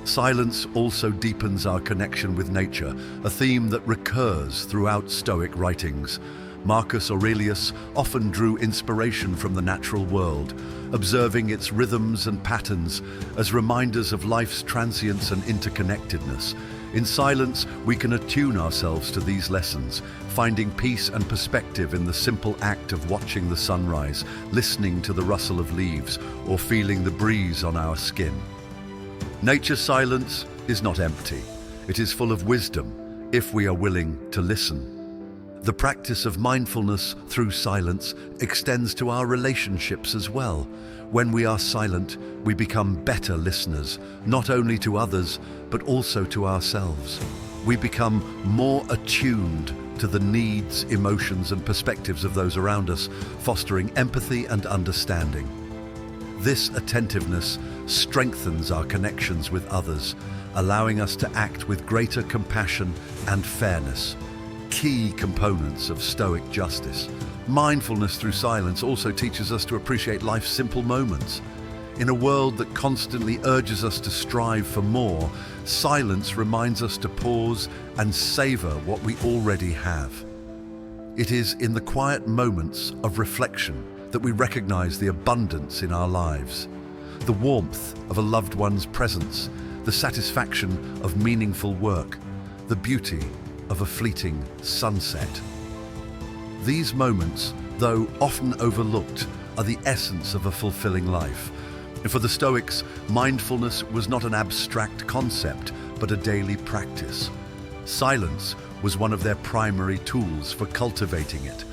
Silence also deepens our connection with nature, a theme that recurs throughout Stoic writings. Marcus Aurelius often drew inspiration from the natural world, observing its rhythms and patterns as reminders of life's transience and interconnectedness. In silence, we can attune ourselves to these lessons, finding peace and perspective in the simple act of watching the sunrise, listening to the rustle of leaves, or feeling the breeze on our skin. Nature's silence is not empty. It is full of wisdom, if we are willing to listen. The practice of mindfulness through silence extends to our relationships as well. When we are silent, we become better listeners, not only to others, but also to ourselves. We become more attuned to the needs, emotions, and perspectives of those around us, fostering empathy and understanding. This attentiveness strengthens our connections with others, allowing us to act with greater compassion and fairness. Key components of Stoic justice. Mindfulness through silence also teaches us to appreciate life's simple moments. In a world that constantly urges us to strive for more, silence reminds us to pause and savor what we already have. It is in the quiet moments of reflection that we recognize the abundance in our lives, the warmth of a loved one's presence, the satisfaction of meaningful work, the beauty of a fleeting sunset. These moments, though often overlooked, are the essence of a fulfilling life. And for the Stoics, mindfulness was not an abstract concept, but a daily practice. Silence was one of their primary tools for cultivating it.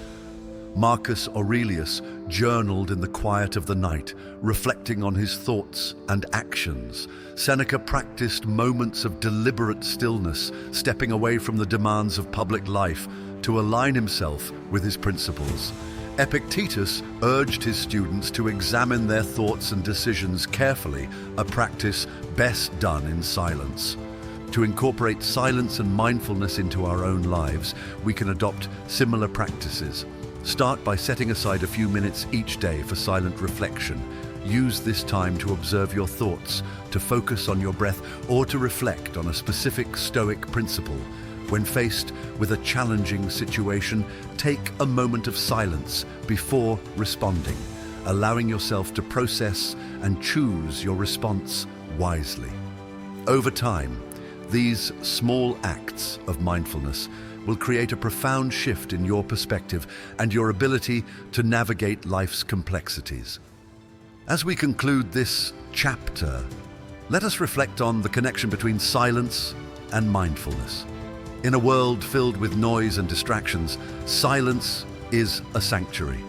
Marcus Aurelius journaled in the quiet of the night, reflecting on his thoughts and actions. Seneca practiced moments of deliberate stillness, stepping away from the demands of public life to align himself with his principles. Epictetus urged his students to examine their thoughts and decisions carefully, a practice best done in silence. To incorporate silence and mindfulness into our own lives, we can adopt similar practices. Start by setting aside a few minutes each day for silent reflection. Use this time to observe your thoughts, to focus on your breath, or to reflect on a specific Stoic principle. When faced with a challenging situation, take a moment of silence before responding, allowing yourself to process and choose your response wisely. Over time, these small acts of mindfulness will create a profound shift in your perspective and your ability to navigate life's complexities. As we conclude this chapter, let us reflect on the connection between silence and mindfulness. In a world filled with noise and distractions, silence is a sanctuary,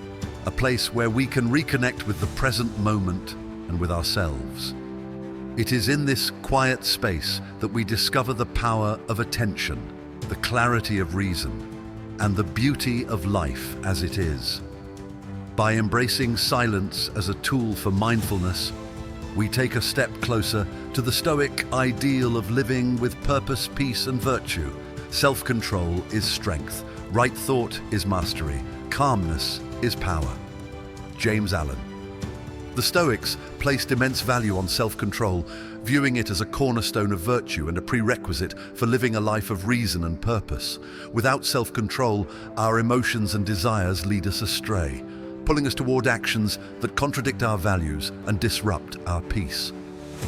a place where we can reconnect with the present moment and with ourselves. It is in this quiet space that we discover the power of attention, the clarity of reason, and the beauty of life as it is. By embracing silence as a tool for mindfulness, we take a step closer to the Stoic ideal of living with purpose, peace, and virtue. Self-control is strength, right thought is mastery, calmness is power. James Allen. The Stoics placed immense value on self-control, viewing it as a cornerstone of virtue and a prerequisite for living a life of reason and purpose. Without self-control, our emotions and desires lead us astray, pulling us toward actions that contradict our values and disrupt our peace.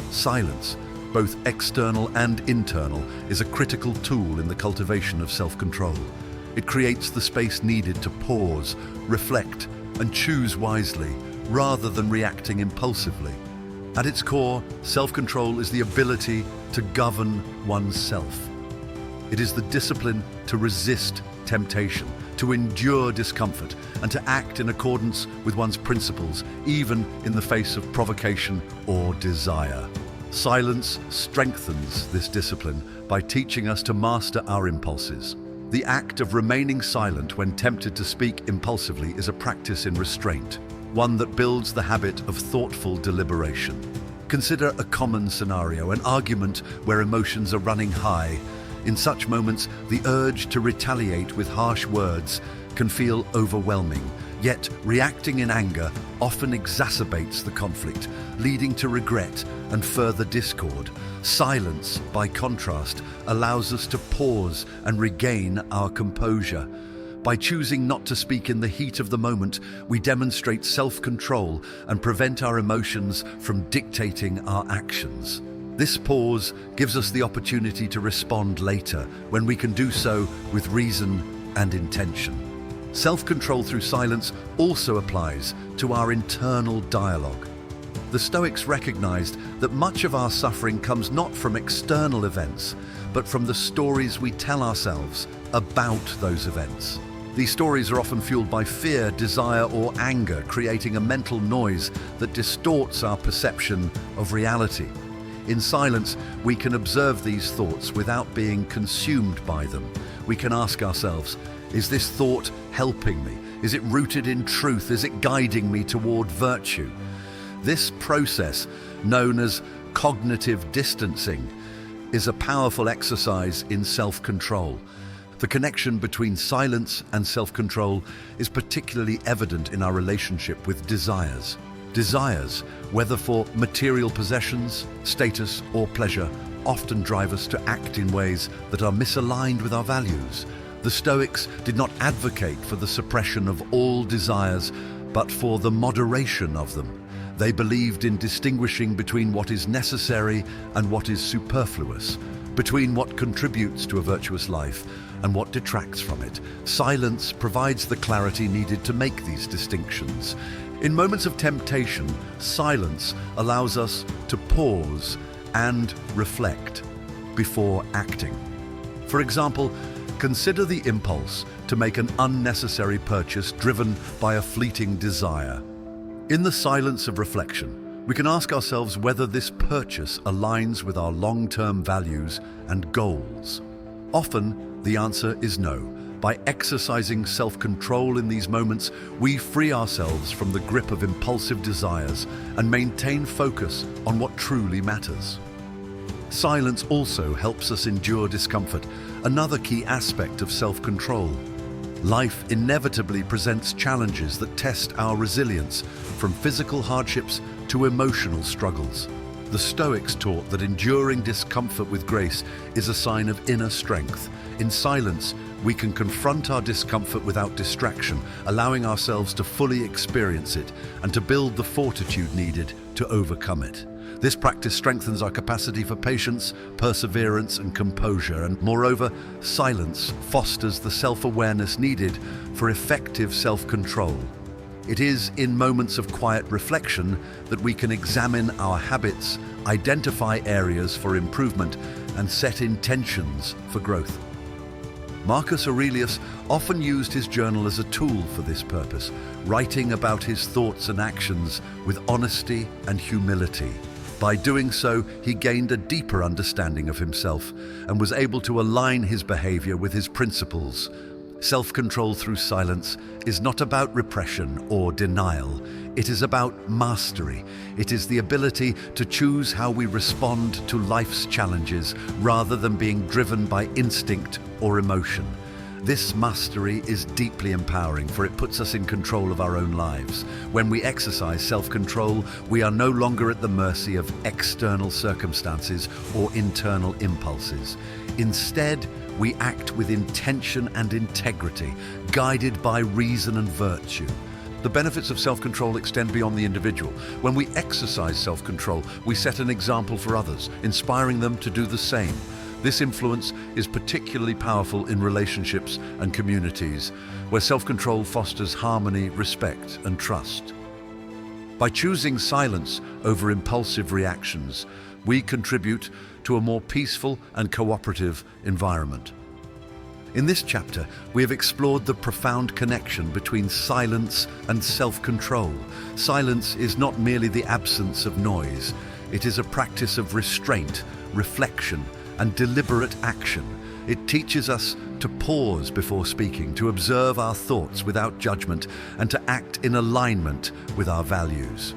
Silence, both external and internal, is a critical tool in the cultivation of self-control. It creates the space needed to pause, reflect, and choose wisely, rather than reacting impulsively. At its core, self-control is the ability to govern oneself. It is the discipline to resist temptation, to endure discomfort, and to act in accordance with one's principles, even in the face of provocation or desire. Silence strengthens this discipline by teaching us to master our impulses. The act of remaining silent when tempted to speak impulsively is a practice in restraint, one that builds the habit of thoughtful deliberation. Consider a common scenario, an argument where emotions are running high. In such moments, the urge to retaliate with harsh words can feel overwhelming, yet reacting in anger often exacerbates the conflict, leading to regret and further discord. Silence, by contrast, allows us to pause and regain our composure. By choosing not to speak in the heat of the moment, we demonstrate self-control and prevent our emotions from dictating our actions. This pause gives us the opportunity to respond later, when we can do so with reason and intention. Self-control through silence also applies to our internal dialogue. The Stoics recognized that much of our suffering comes not from external events, but from the stories we tell ourselves about those events. These stories are often fueled by fear, desire, or anger, creating a mental noise that distorts our perception of reality. In silence, we can observe these thoughts without being consumed by them. We can ask ourselves, is this thought helping me? Is it rooted in truth? Is it guiding me toward virtue? This process, known as cognitive distancing, is a powerful exercise in self-control. The connection between silence and self-control is particularly evident in our relationship with desires. Desires, whether for material possessions, status, or pleasure, often drive us to act in ways that are misaligned with our values. The Stoics did not advocate for the suppression of all desires, but for the moderation of them. They believed in distinguishing between what is necessary and what is superfluous, between what contributes to a virtuous life and what detracts from it. Silence provides the clarity needed to make these distinctions. In moments of temptation, silence allows us to pause and reflect before acting. For example, consider the impulse to make an unnecessary purchase driven by a fleeting desire. In the silence of reflection, we can ask ourselves whether this purchase aligns with our long-term values and goals. Often, the answer is no. By exercising self-control in these moments, we free ourselves from the grip of impulsive desires and maintain focus on what truly matters. Silence also helps us endure discomfort, another key aspect of self-control. Life inevitably presents challenges that test our resilience, from physical hardships to emotional struggles. The Stoics taught that enduring discomfort with grace is a sign of inner strength. In silence, we can confront our discomfort without distraction, allowing ourselves to fully experience it and to build the fortitude needed to overcome it. This practice strengthens our capacity for patience, perseverance, and composure, and moreover, silence fosters the self-awareness needed for effective self-control. It is in moments of quiet reflection that we can examine our habits, identify areas for improvement, and set intentions for growth. Marcus Aurelius often used his journal as a tool for this purpose, writing about his thoughts and actions with honesty and humility. By doing so, he gained a deeper understanding of himself and was able to align his behavior with his principles. Self-control through silence is not about repression or denial. It is about mastery. It is the ability to choose how we respond to life's challenges rather than being driven by instinct or emotion. This mastery is deeply empowering, for it puts us in control of our own lives. When we exercise self-control, we are no longer at the mercy of external circumstances or internal impulses. Instead, we act with intention and integrity, guided by reason and virtue. The benefits of self-control extend beyond the individual. When we exercise self-control, we set an example for others, inspiring them to do the same. This influence is particularly powerful in relationships and communities, where self-control fosters harmony, respect, and trust. By choosing silence over impulsive reactions, we contribute to a more peaceful and cooperative environment. In this chapter, we have explored the profound connection between silence and self-control. Silence is not merely the absence of noise. It is a practice of restraint, reflection, and deliberate action. It teaches us to pause before speaking, to observe our thoughts without judgment, and to act in alignment with our values.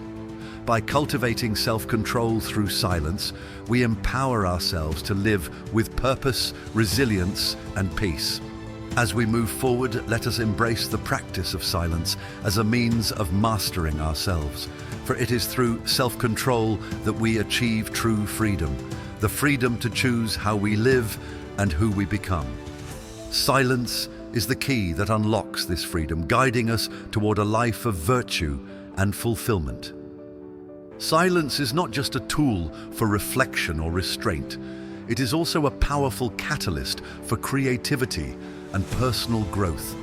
By cultivating self-control through silence, we empower ourselves to live with purpose, resilience, and peace. As we move forward, let us embrace the practice of silence as a means of mastering ourselves. For it is through self-control that we achieve true freedom, the freedom to choose how we live and who we become. Silence is the key that unlocks this freedom, guiding us toward a life of virtue and fulfillment. Silence is not just a tool for reflection or restraint. It is also a powerful catalyst for creativity and personal growth.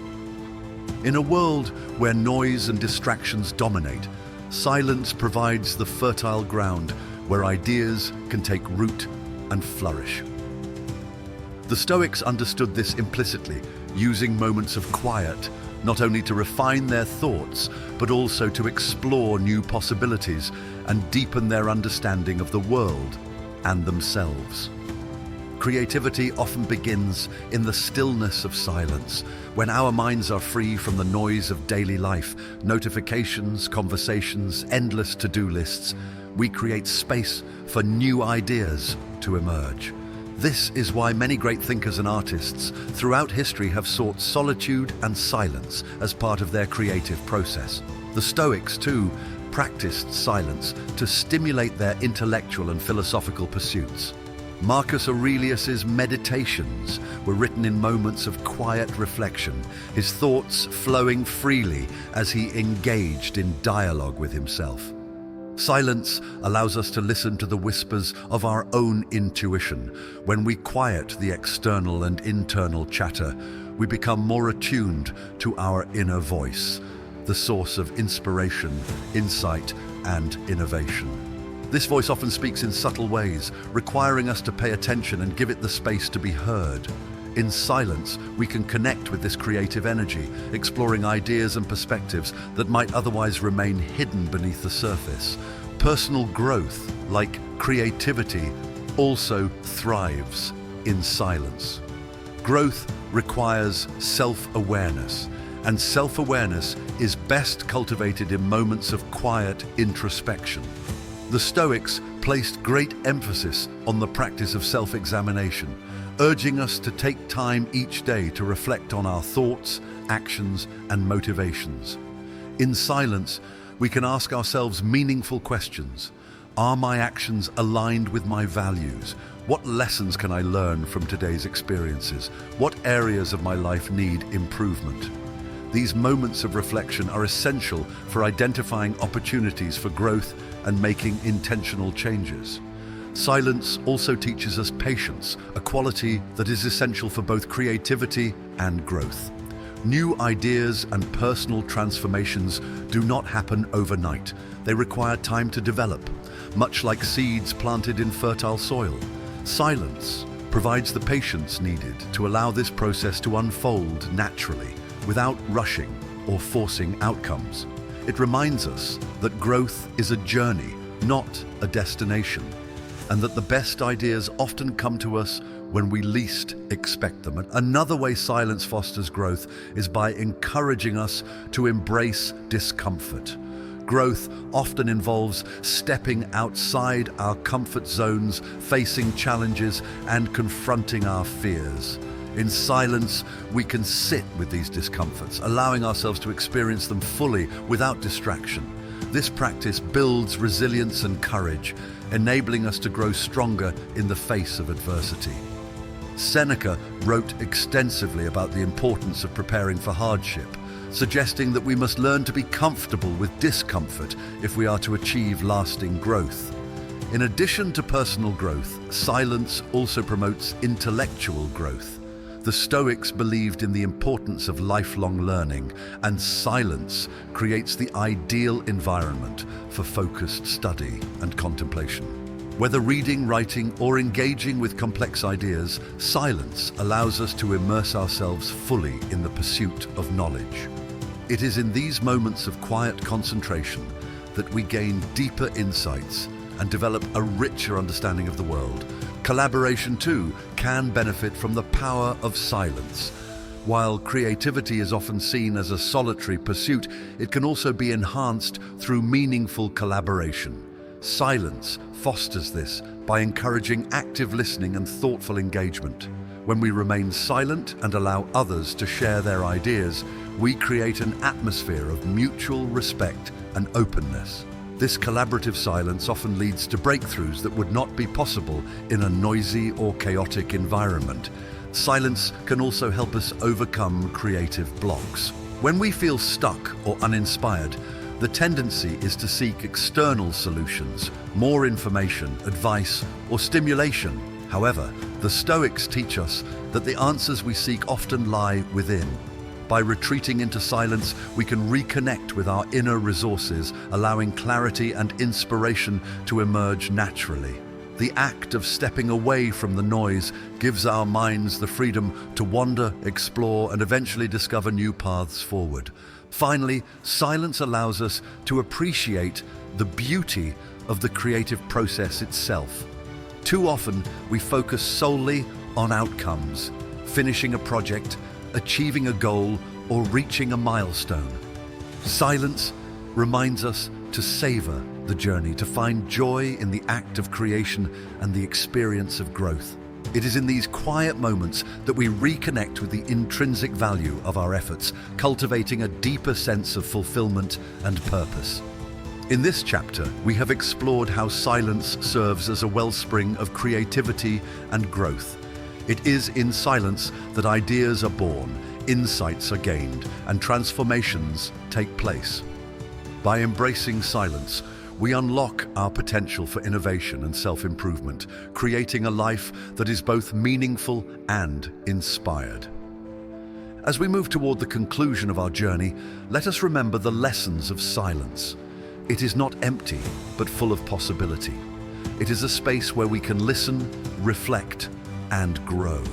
In a world where noise and distractions dominate, silence provides the fertile ground where ideas can take root and flourish. The Stoics understood this implicitly, using moments of quiet not only to refine their thoughts, but also to explore new possibilities and deepen their understanding of the world and themselves. Creativity often begins in the stillness of silence, when our minds are free from the noise of daily life, notifications, conversations, endless to-do lists. We create space for new ideas to emerge. This is why many great thinkers and artists throughout history have sought solitude and silence as part of their creative process. The Stoics, too, practiced silence to stimulate their intellectual and philosophical pursuits. Marcus Aurelius's meditations were written in moments of quiet reflection, his thoughts flowing freely as he engaged in dialogue with himself. Silence allows us to listen to the whispers of our own intuition. When we quiet the external and internal chatter, we become more attuned to our inner voice, the source of inspiration, insight, and innovation. This voice often speaks in subtle ways, requiring us to pay attention and give it the space to be heard. In silence, we can connect with this creative energy, exploring ideas and perspectives that might otherwise remain hidden beneath the surface. Personal growth, like creativity, also thrives in silence. Growth requires self-awareness, and self-awareness is best cultivated in moments of quiet introspection. The Stoics placed great emphasis on the practice of self-examination, urging us to take time each day to reflect on our thoughts, actions, and motivations. In silence, we can ask ourselves meaningful questions. Are my actions aligned with my values? What lessons can I learn from today's experiences? What areas of my life need improvement? These moments of reflection are essential for identifying opportunities for growth and making intentional changes. Silence also teaches us patience, a quality that is essential for both creativity and growth. New ideas and personal transformations do not happen overnight. They require time to develop, much like seeds planted in fertile soil. Silence provides the patience needed to allow this process to unfold naturally, without rushing or forcing outcomes. It reminds us that growth is a journey, not a destination, and that the best ideas often come to us when we least expect them. Another way silence fosters growth is by encouraging us to embrace discomfort. Growth often involves stepping outside our comfort zones, facing challenges, and confronting our fears. In silence, we can sit with these discomforts, allowing ourselves to experience them fully without distraction. This practice builds resilience and courage, enabling us to grow stronger in the face of adversity. Seneca wrote extensively about the importance of preparing for hardship, suggesting that we must learn to be comfortable with discomfort if we are to achieve lasting growth. In addition to personal growth, silence also promotes intellectual growth. The Stoics believed in the importance of lifelong learning, and silence creates the ideal environment for focused study and contemplation. Whether reading, writing, or engaging with complex ideas, silence allows us to immerse ourselves fully in the pursuit of knowledge. It is in these moments of quiet concentration that we gain deeper insights and develop a richer understanding of the world. Collaboration, too, can benefit from the power of silence. While creativity is often seen as a solitary pursuit, it can also be enhanced through meaningful collaboration. Silence fosters this by encouraging active listening and thoughtful engagement. When we remain silent and allow others to share their ideas, we create an atmosphere of mutual respect and openness. This collaborative silence often leads to breakthroughs that would not be possible in a noisy or chaotic environment. Silence can also help us overcome creative blocks. When we feel stuck or uninspired, the tendency is to seek external solutions, more information, advice, or stimulation. However, the Stoics teach us that the answers we seek often lie within. By retreating into silence, we can reconnect with our inner resources, allowing clarity and inspiration to emerge naturally. The act of stepping away from the noise gives our minds the freedom to wander, explore, and eventually discover new paths forward. Finally, silence allows us to appreciate the beauty of the creative process itself. Too often, we focus solely on outcomes, finishing a project, achieving a goal, or reaching a milestone. Silence reminds us to savor the journey, to find joy in the act of creation and the experience of growth. It is in these quiet moments that we reconnect with the intrinsic value of our efforts, cultivating a deeper sense of fulfillment and purpose. In this chapter, we have explored how silence serves as a wellspring of creativity and growth. It is in silence that ideas are born, insights are gained, and transformations take place. By embracing silence, we unlock our potential for innovation and self-improvement, creating a life that is both meaningful and inspired. As we move toward the conclusion of our journey, let us remember the lessons of silence. It is not empty, but full of possibility. It is a space where we can listen, reflect, and grow.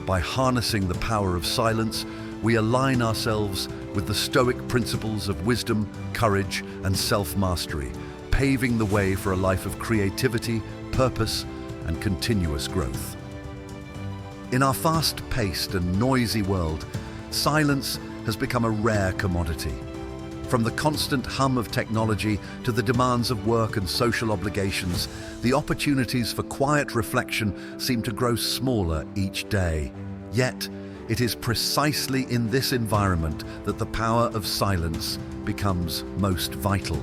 By harnessing the power of silence, we align ourselves with the Stoic principles of wisdom, courage, and self-mastery, paving the way for a life of creativity, purpose, and continuous growth. In our fast-paced and noisy world, silence has become a rare commodity. From the constant hum of technology to the demands of work and social obligations, the opportunities for quiet reflection seem to grow smaller each day. Yet, it is precisely in this environment that the power of silence becomes most vital.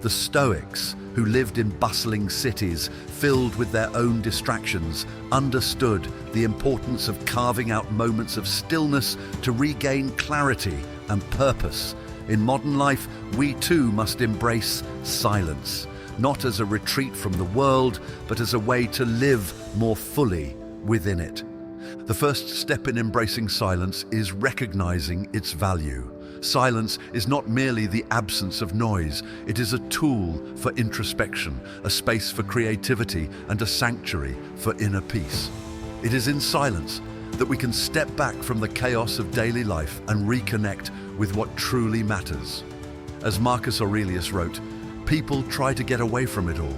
The Stoics, who lived in bustling cities filled with their own distractions, understood the importance of carving out moments of stillness to regain clarity and purpose. In modern life, we too must embrace silence, not as a retreat from the world, but as a way to live more fully within it. The first step in embracing silence is recognizing its value. Silence is not merely the absence of noise, it is a tool for introspection, a space for creativity, and a sanctuary for inner peace. It is in silence that we can step back from the chaos of daily life and reconnect with what truly matters. As Marcus Aurelius wrote, people try to get away from it all,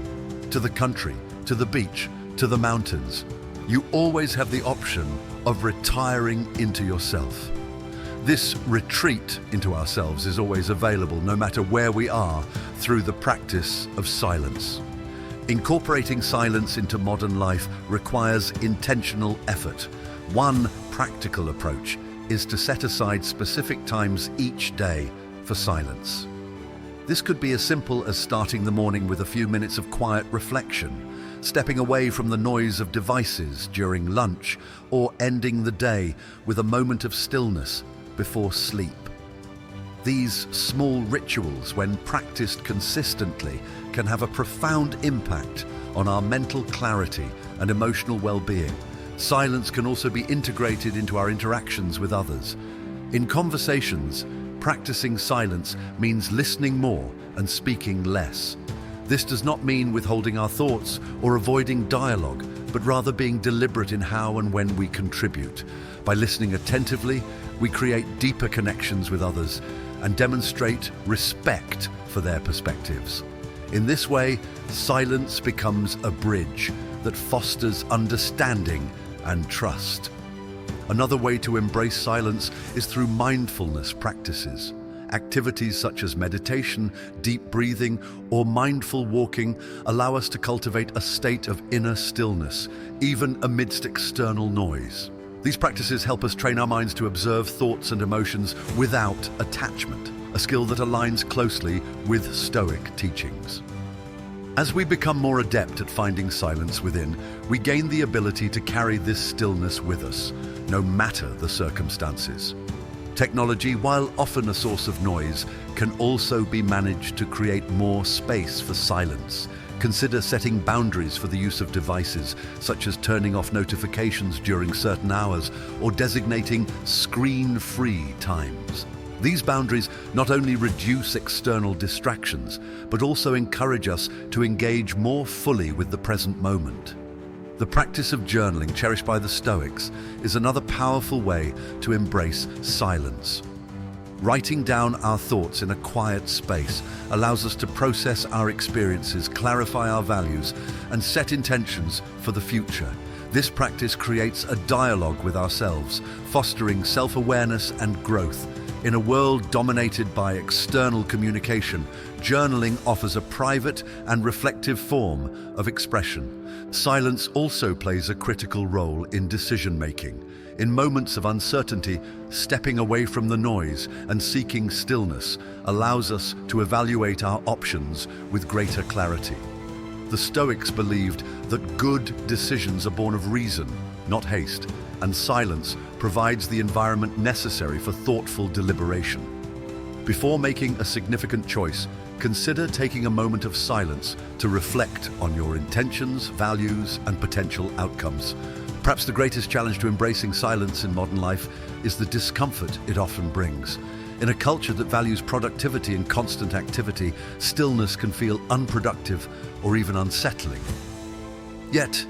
to the country, to the beach, to the mountains. You always have the option of retiring into yourself. This retreat into ourselves is always available, no matter where we are, through the practice of silence. Incorporating silence into modern life requires intentional effort. One practical approach is to set aside specific times each day for silence. This could be as simple as starting the morning with a few minutes of quiet reflection, stepping away from the noise of devices during lunch, or ending the day with a moment of stillness before sleep. These small rituals, when practiced consistently, can have a profound impact on our mental clarity and emotional well-being. Silence can also be integrated into our interactions with others. In conversations, practicing silence means listening more and speaking less. This does not mean withholding our thoughts or avoiding dialogue, but rather being deliberate in how and when we contribute. By listening attentively, we create deeper connections with others and demonstrate respect for their perspectives. In this way, silence becomes a bridge that fosters understanding and trust. Another way to embrace silence is through mindfulness practices. Activities such as meditation, deep breathing, or mindful walking allow us to cultivate a state of inner stillness, even amidst external noise. These practices help us train our minds to observe thoughts and emotions without attachment, a skill that aligns closely with Stoic teachings. As we become more adept at finding silence within, we gain the ability to carry this stillness with us, no matter the circumstances. Technology, while often a source of noise, can also be managed to create more space for silence. Consider setting boundaries for the use of devices, such as turning off notifications during certain hours or designating screen-free times. These boundaries not only reduce external distractions, but also encourage us to engage more fully with the present moment. The practice of journaling, cherished by the Stoics, is another powerful way to embrace silence. Writing down our thoughts in a quiet space allows us to process our experiences, clarify our values, and set intentions for the future. This practice creates a dialogue with ourselves, fostering self-awareness and growth. In a world dominated by external communication, journaling offers a private and reflective form of expression. Silence also plays a critical role in decision-making. In moments of uncertainty, stepping away from the noise and seeking stillness allows us to evaluate our options with greater clarity. The Stoics believed that good decisions are born of reason, not haste, and silence provides the environment necessary for thoughtful deliberation. Before making a significant choice, consider taking a moment of silence to reflect on your intentions, values, and potential outcomes. Perhaps the greatest challenge to embracing silence in modern life is the discomfort it often brings. In a culture that values productivity and constant activity, stillness can feel unproductive or even unsettling. Yet,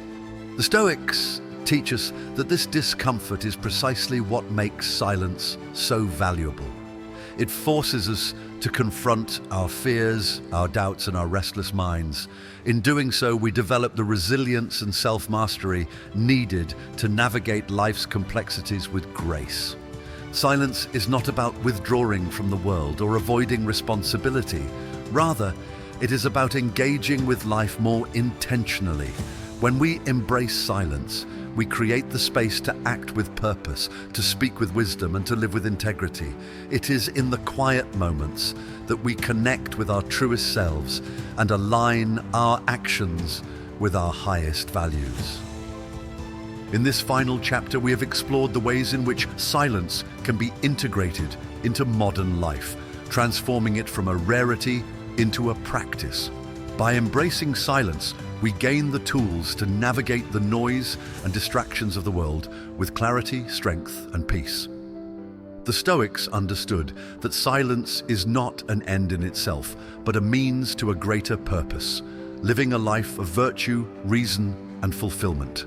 the Stoics teach us that this discomfort is precisely what makes silence so valuable. It forces us to confront our fears, our doubts, and our restless minds. In doing so, we develop the resilience and self-mastery needed to navigate life's complexities with grace. Silence is not about withdrawing from the world or avoiding responsibility. Rather, it is about engaging with life more intentionally. When we embrace silence, we create the space to act with purpose, to speak with wisdom, and to live with integrity. It is in the quiet moments that we connect with our truest selves and align our actions with our highest values. In this final chapter, we have explored the ways in which silence can be integrated into modern life, transforming it from a rarity into a practice. By embracing silence, we gain the tools to navigate the noise and distractions of the world with clarity, strength, and peace. The Stoics understood that silence is not an end in itself, but a means to a greater purpose, living a life of virtue, reason, and fulfillment.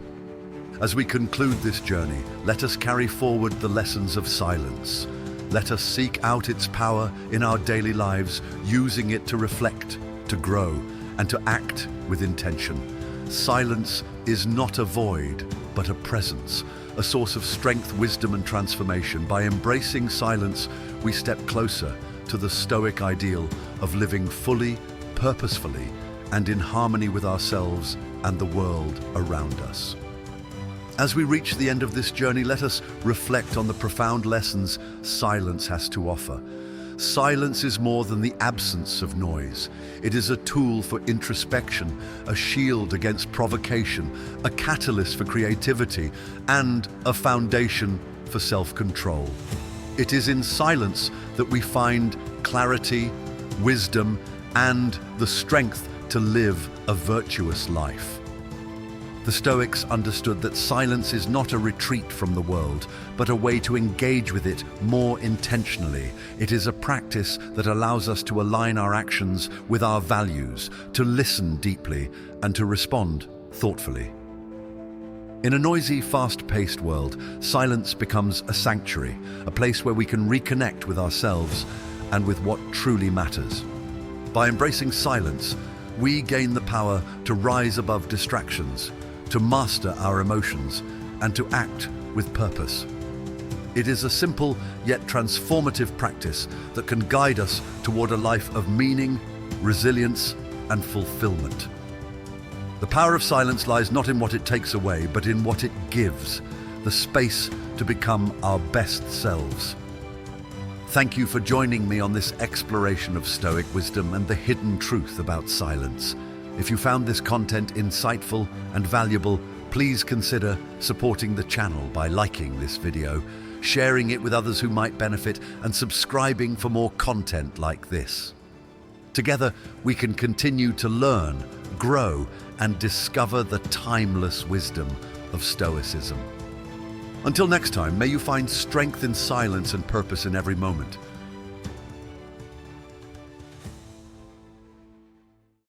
As we conclude this journey, let us carry forward the lessons of silence. Let us seek out its power in our daily lives, using it to reflect, to grow, and to act with intention. Silence is not a void, but a presence, a source of strength, wisdom, and transformation. By embracing silence, we step closer to the Stoic ideal of living fully, purposefully, and in harmony with ourselves and the world around us. As we reach the end of this journey, let us reflect on the profound lessons silence has to offer. Silence is more than the absence of noise. It is a tool for introspection, a shield against provocation, a catalyst for creativity, and a foundation for self-control. It is in silence that we find clarity, wisdom, and the strength to live a virtuous life. The Stoics understood that silence is not a retreat from the world, but a way to engage with it more intentionally. It is a practice that allows us to align our actions with our values, to listen deeply, and to respond thoughtfully. In a noisy, fast-paced world, silence becomes a sanctuary, a place where we can reconnect with ourselves and with what truly matters. By embracing silence, we gain the power to rise above distractions, to master our emotions, and to act with purpose. It is a simple yet transformative practice that can guide us toward a life of meaning, resilience, and fulfillment. The power of silence lies not in what it takes away, but in what it gives, the space to become our best selves. Thank you for joining me on this exploration of Stoic wisdom and the hidden truth about silence. If you found this content insightful and valuable, please consider supporting the channel by liking this video, sharing it with others who might benefit, and subscribing for more content like this. Together, we can continue to learn, grow, and discover the timeless wisdom of Stoicism. Until next time, may you find strength in silence and purpose in every moment.